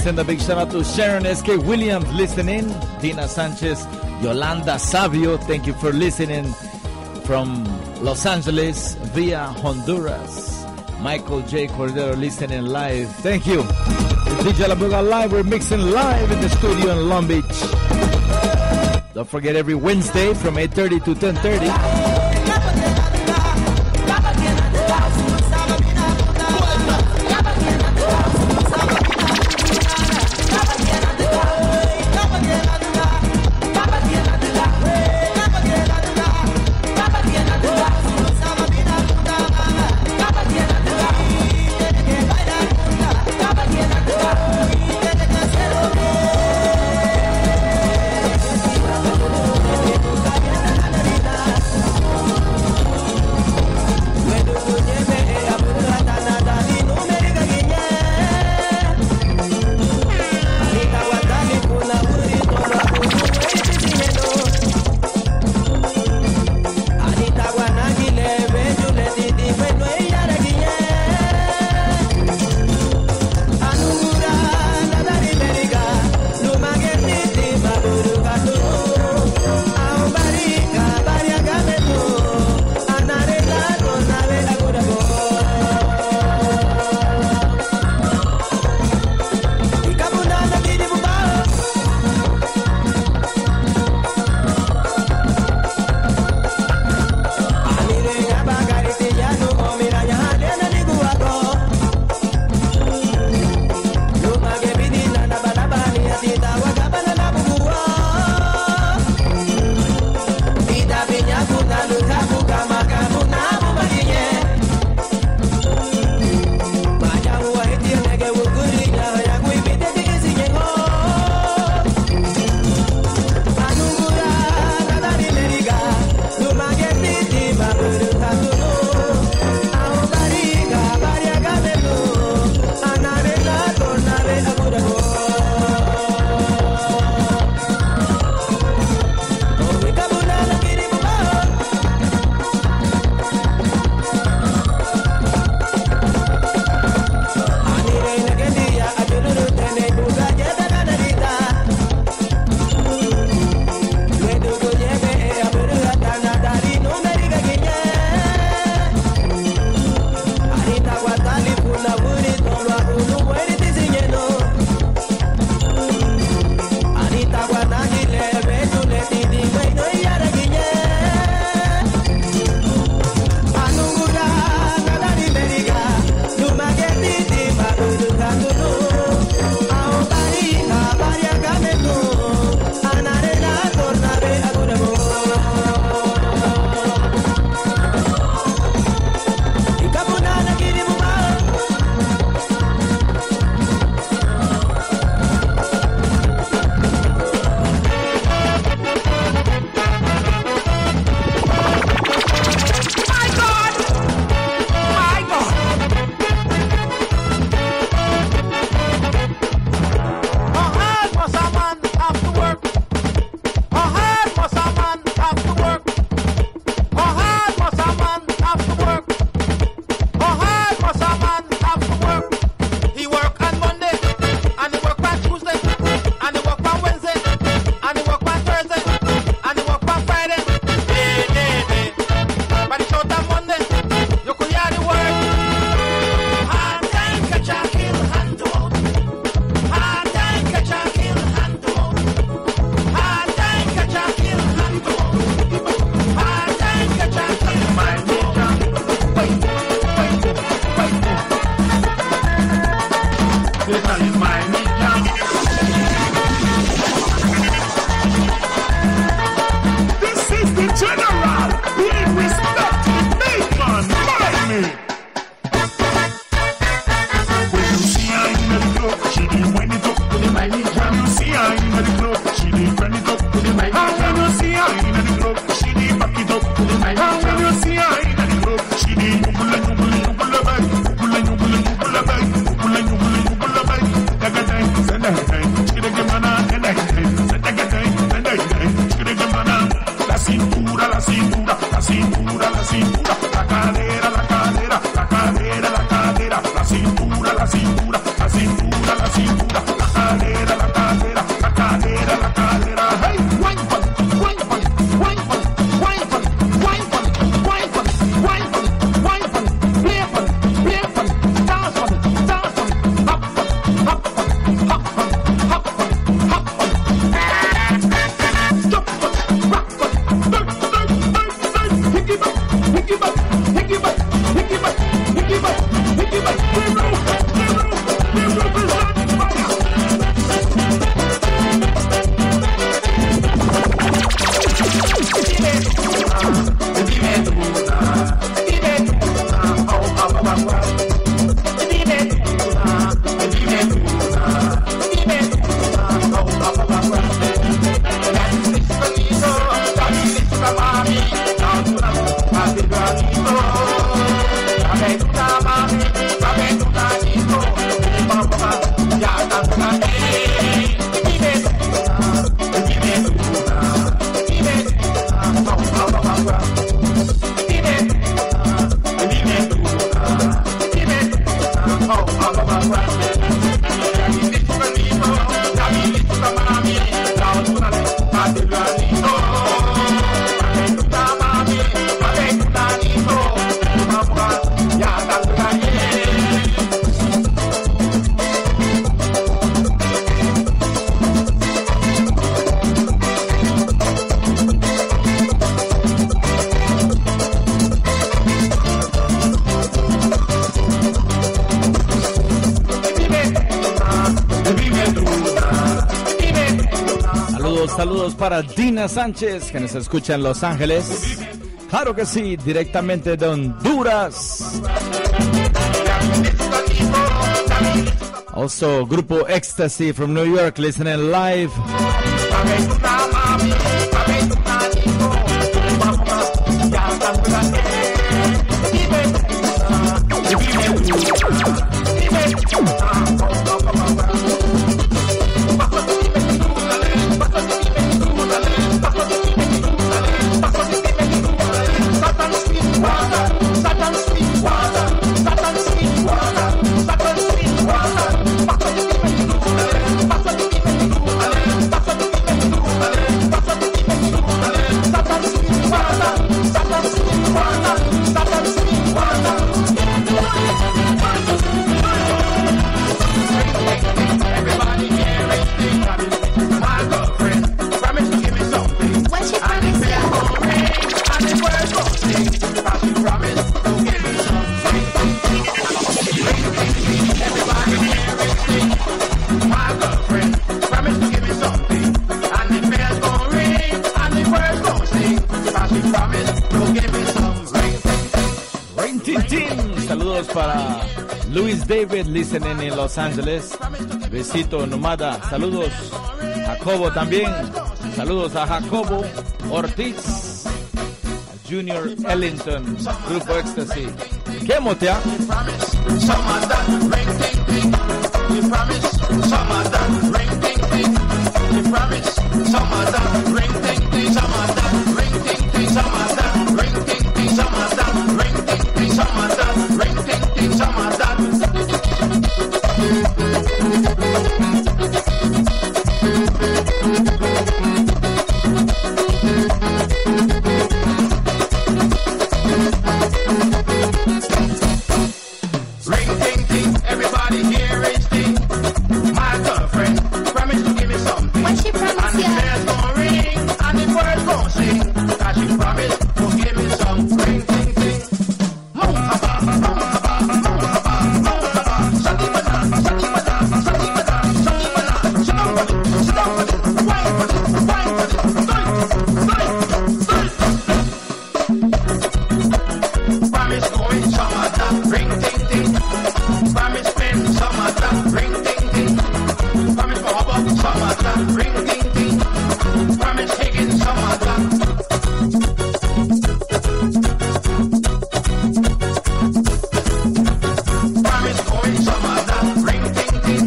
Send a big shout out to Sharon S.K. Williams listening, Dina Sanchez, Yolanda Savio, thank you for listening from Los Angeles via Honduras. Michael J. Cordero listening live, thank you. It's DJ La Buga Live, we're mixing live in the studio in Long Beach. Don't forget every Wednesday from 8:30 to 10:30. This is the general being respected big man by me. When you see her in the club, she did wind it up to the mic. When you see her in the club, she did bend it up to the mic. And when you see her in the club, she did back it up to the mic. And when you see her in the club, she did yubble and yubble and yubble and back, yubble and yubble and yubble and back, yubble and yubble and yubble and back. Daga day, send a day, she did get mana, and I day, send a day, and I day, she did get mana. La cintura, la cintura, la cintura, la cintura, la cadera, la cadera, la cadera, la cadera, la cintura, la cintura, la cintura, la cintura, la cadera, la cadera, la cadera, la cadera. Hey, wine pon, wine pon, wine pon, wine pon, wine pon, wine pon, wine pon, wine pon, play pon, play pon, dance pon, dance pon, hop pon, hop pon, hop pon, hop pon, hop pon. Jump pon, rock pon, hickey back, hickey back, hickey back, hickey back, hickey back, hickey back. Saludos para Dina Sánchez, que nos escucha en Los Ángeles. Claro que sí, directamente de Honduras. Also, Grupo Ecstasy from New York, listening live. Saludos para Luis David, listening en Los Ángeles. Besito Nomada. Saludos. Jacobo también. Saludos a Jacobo Ortiz. A Junior Ellington. Grupo Ecstasy. ¿Qué motea? Everybody here is the my girl. ring ting ting. Promise taking some of that. Promise going some of that. Ring ting ting.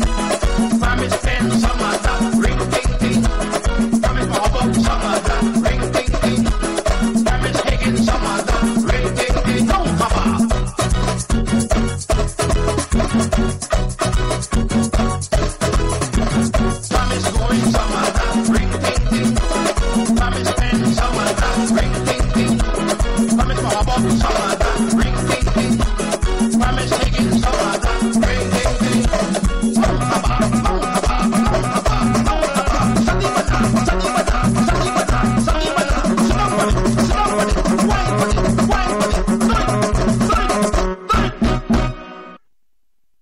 Promise spend some of that. Ring ting ting. Promise more about some of that. Ring ting ting. Promise taking some of that. Ring ting ting. No, papa. Promise going some of that. Ring ting ting. Promise spend some of that. Ring ting ting. Promise more about some of that. Ring ting ting. Promise taking some of that. Ring ting ting. No, papa.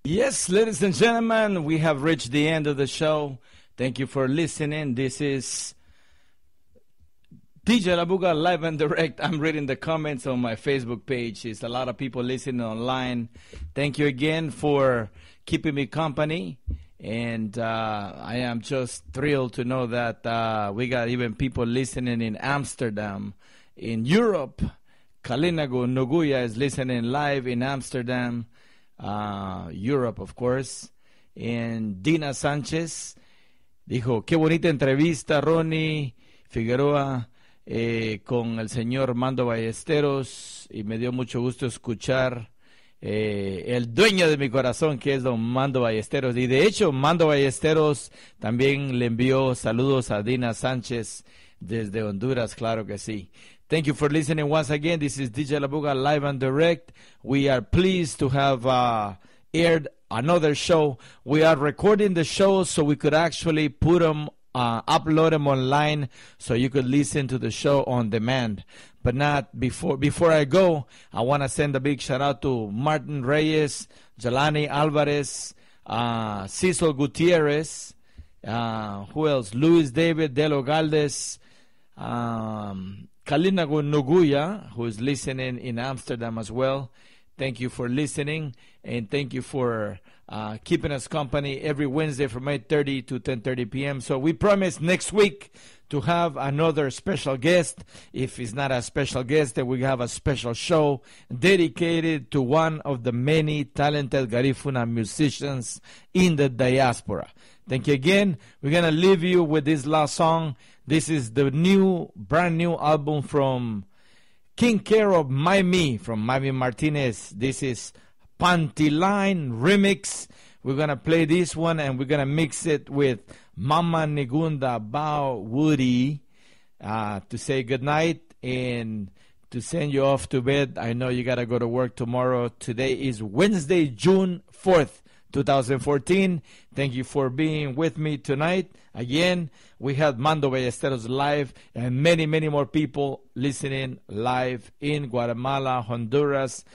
Yes, ladies and gentlemen, we have reached the end of the show. Thank you for listening. This is DJ Labuga live and direct. I'm reading the comments on my Facebook page. It's a lot of people listening online. Thank you again for keeping me company. And I am just thrilled to know that we got even people listening in Amsterdam, in Europe. Kalinago Noguya is listening live in Amsterdam, Europe, of course. And Dina Sánchez dijo, qué bonita entrevista, Ronnie Figueroa, con el señor Mando Ballesteros, y me dio mucho gusto escuchar el dueño de mi corazón, que es don Mando Ballesteros. Y de hecho, Mando Ballesteros también le envió saludos a Dina Sánchez desde Honduras, claro que sí. Thank you for listening once again. This is DJ Labuga live and direct. We are pleased to have aired another show. We are recording the shows so we could actually put them, upload them online so you could listen to the show on demand. But not before I go, I want to send a big shout out to Martin Reyes, Jelani Alvarez, Cecil Gutierrez, who else? Luis David Delo Galdes, Kalina Noguya, who is listening in Amsterdam as well. Thank you for listening, and thank you for keeping us company every Wednesday from 8:30 to 10:30 p.m. So we promise next week to have another special guest. If it's not a special guest, then we have a special show dedicated to one of the many talented Garifuna musicians in the diaspora. Thank you again. We're going to leave you with this last song. This is the brand new album from King Care of Miami, from Miami Martinez. This is Pantyline Remix. We're going to play this one, and we're going to mix it with Mama Negunda Bao Woody to say goodnight and to send you off to bed. I know you got to go to work tomorrow. Today is Wednesday, June 4th. 2014. Thank you for being with me tonight. Again, we had Mando Ballesteros live and many, many more people listening live in Guatemala, Honduras,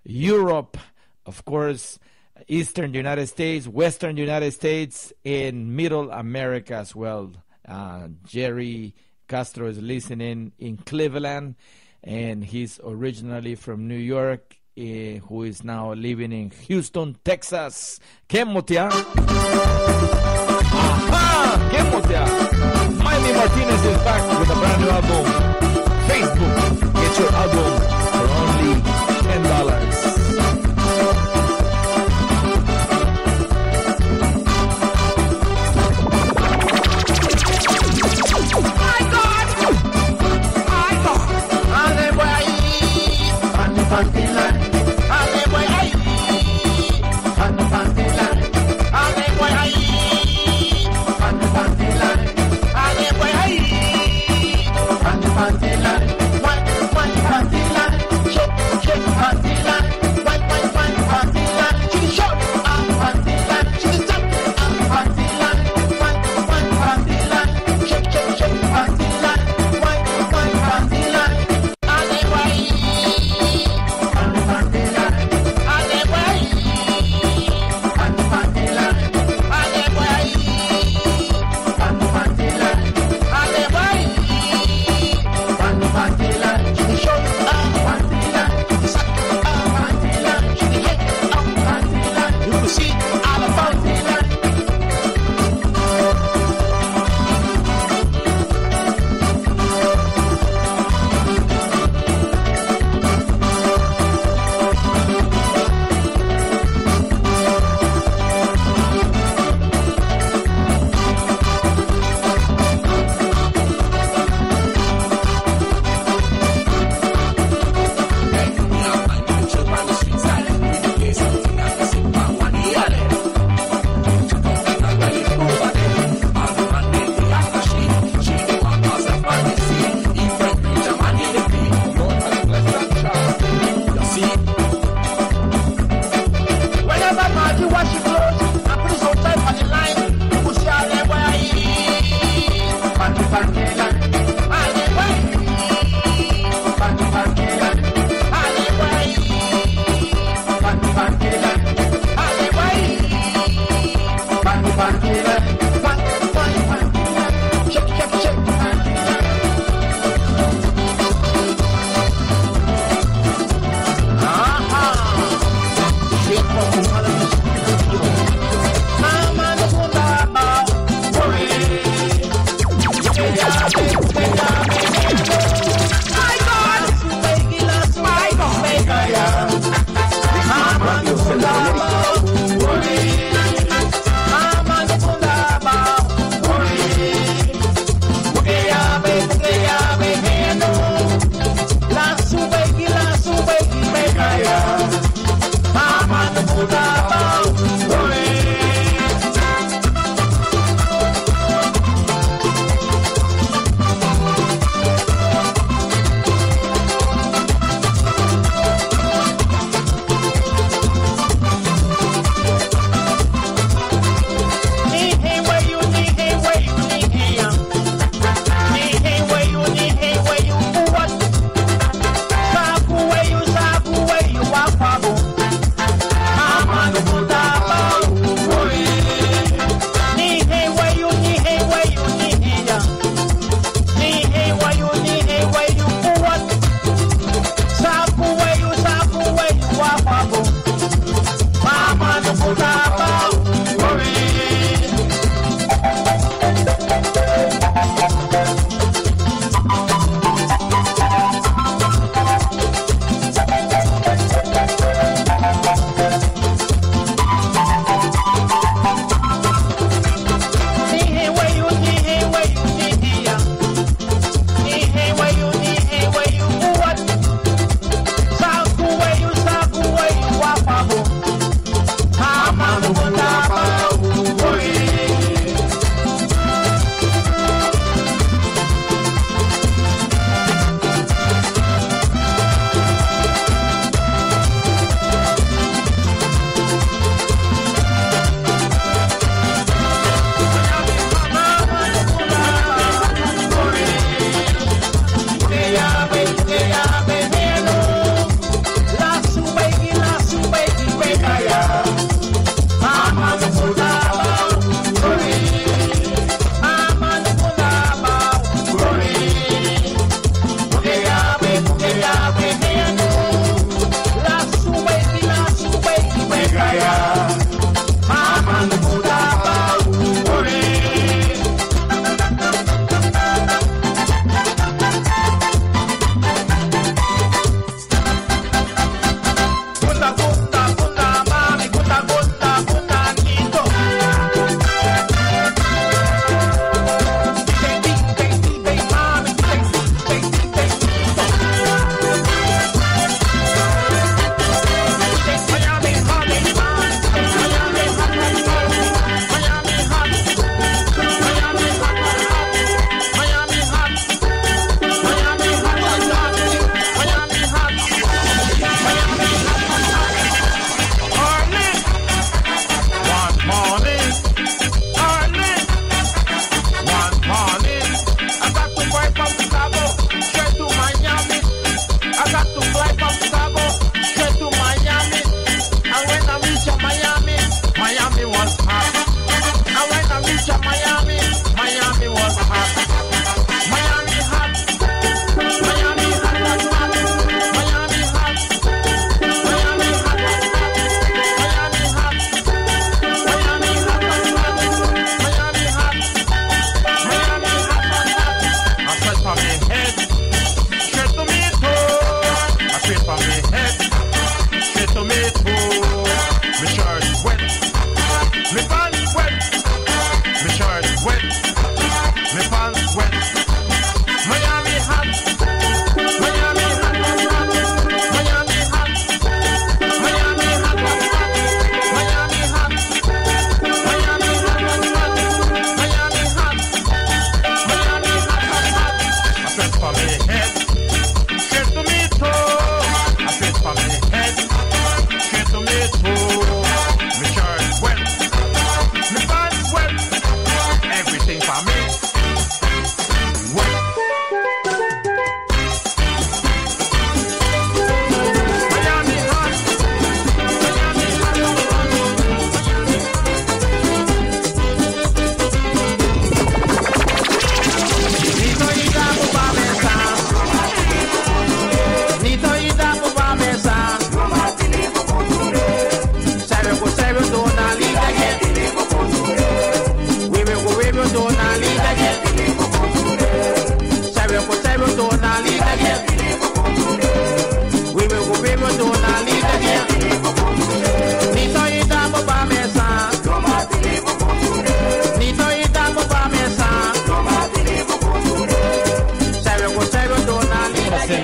Europe, of course, Eastern United States, Western United States, and Middle America as well. Jerry Castro is listening in Cleveland, and he's originally from New York, who is now living in Houston, Texas. Kemotia. Aha! Kemotia. Miley Martinez is back with a brand new album. Facebook. Get your album for only $10.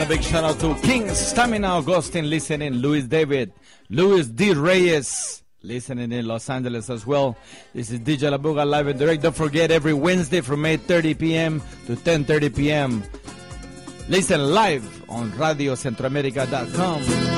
a big shout out to King Stamina Augustine listening, Luis David, Luis D. Reyes listening in Los Angeles as well. This is DJ La Buga live and direct. Don't forget, every Wednesday from 8:30 p.m. to 10:30 p.m. Listen live on radiocentroamerica.com.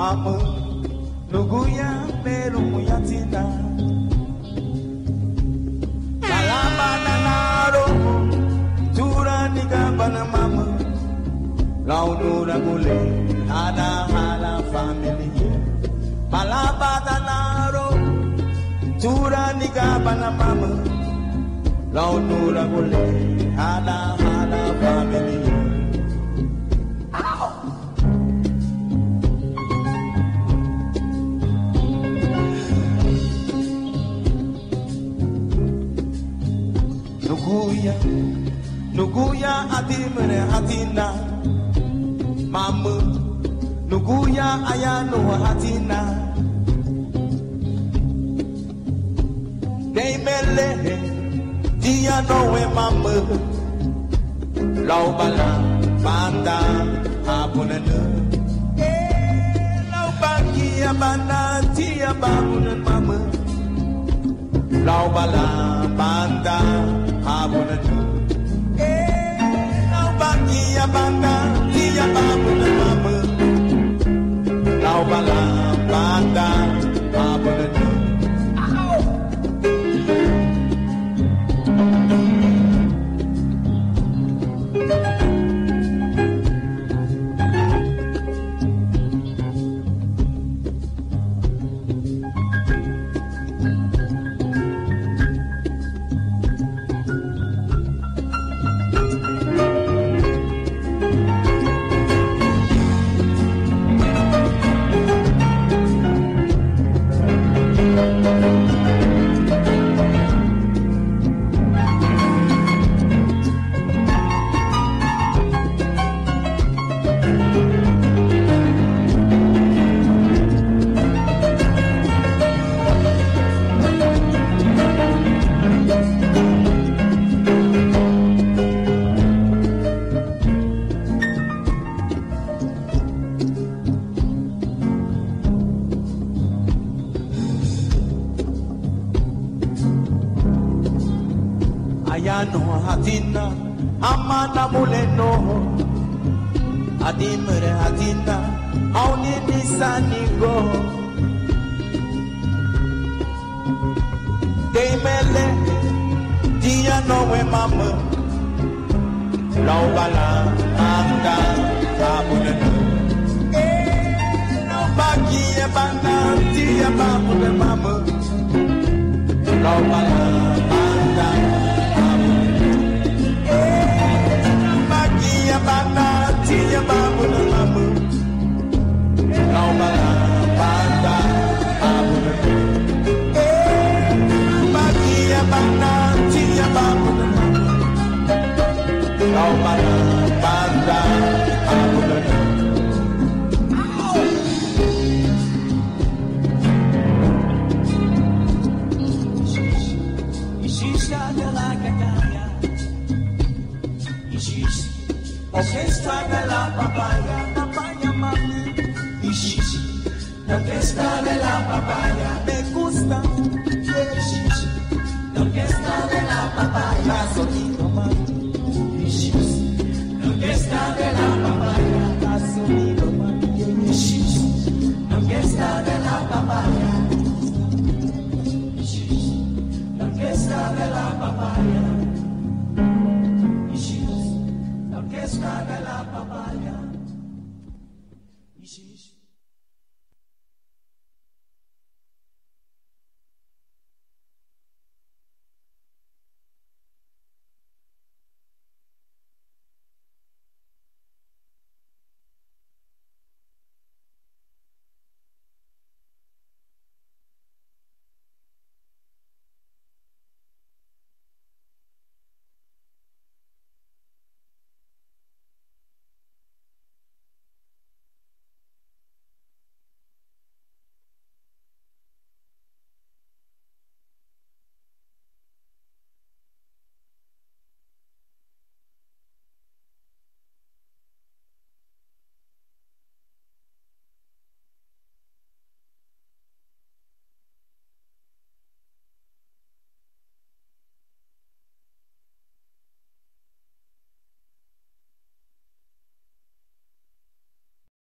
Mama, nuguya meru muyatina. Kalamba nanaro, turani gabana mama. Launura gule, hada hala family. Malaba nanaro, turani gabana mama. Launura gule, hada hala family. mama nuguya ayano hatina Deimele dia noe mama Laubala banda abunana Laubaki abana tia babunan mama Laubala banda abunana Laubaki abana tia babunan mama Laubala banda abunana Ayano hatina amana muleno adimre hatina auni nisanigo Deimele dia noe mama Laubala anda abunana Laubaki ebana dia babune mama Laubala anda Bana tia babu na mamu Laubala banda babu na Bagia bana tia babu na mamu Laubala banda babu na Ishisha de la Catania Ishisha Orquesta de la papaya, papaya mami, ishishi. La orquesta de la papaya, me gusta, ishishi. La orquesta de la papaya, sonido mami, ishishi. La orquesta de la papaya, sonido mami, ishishi. La orquesta de la papaya, ishishi. La orquesta de la papaya. Orquesta de la papaya.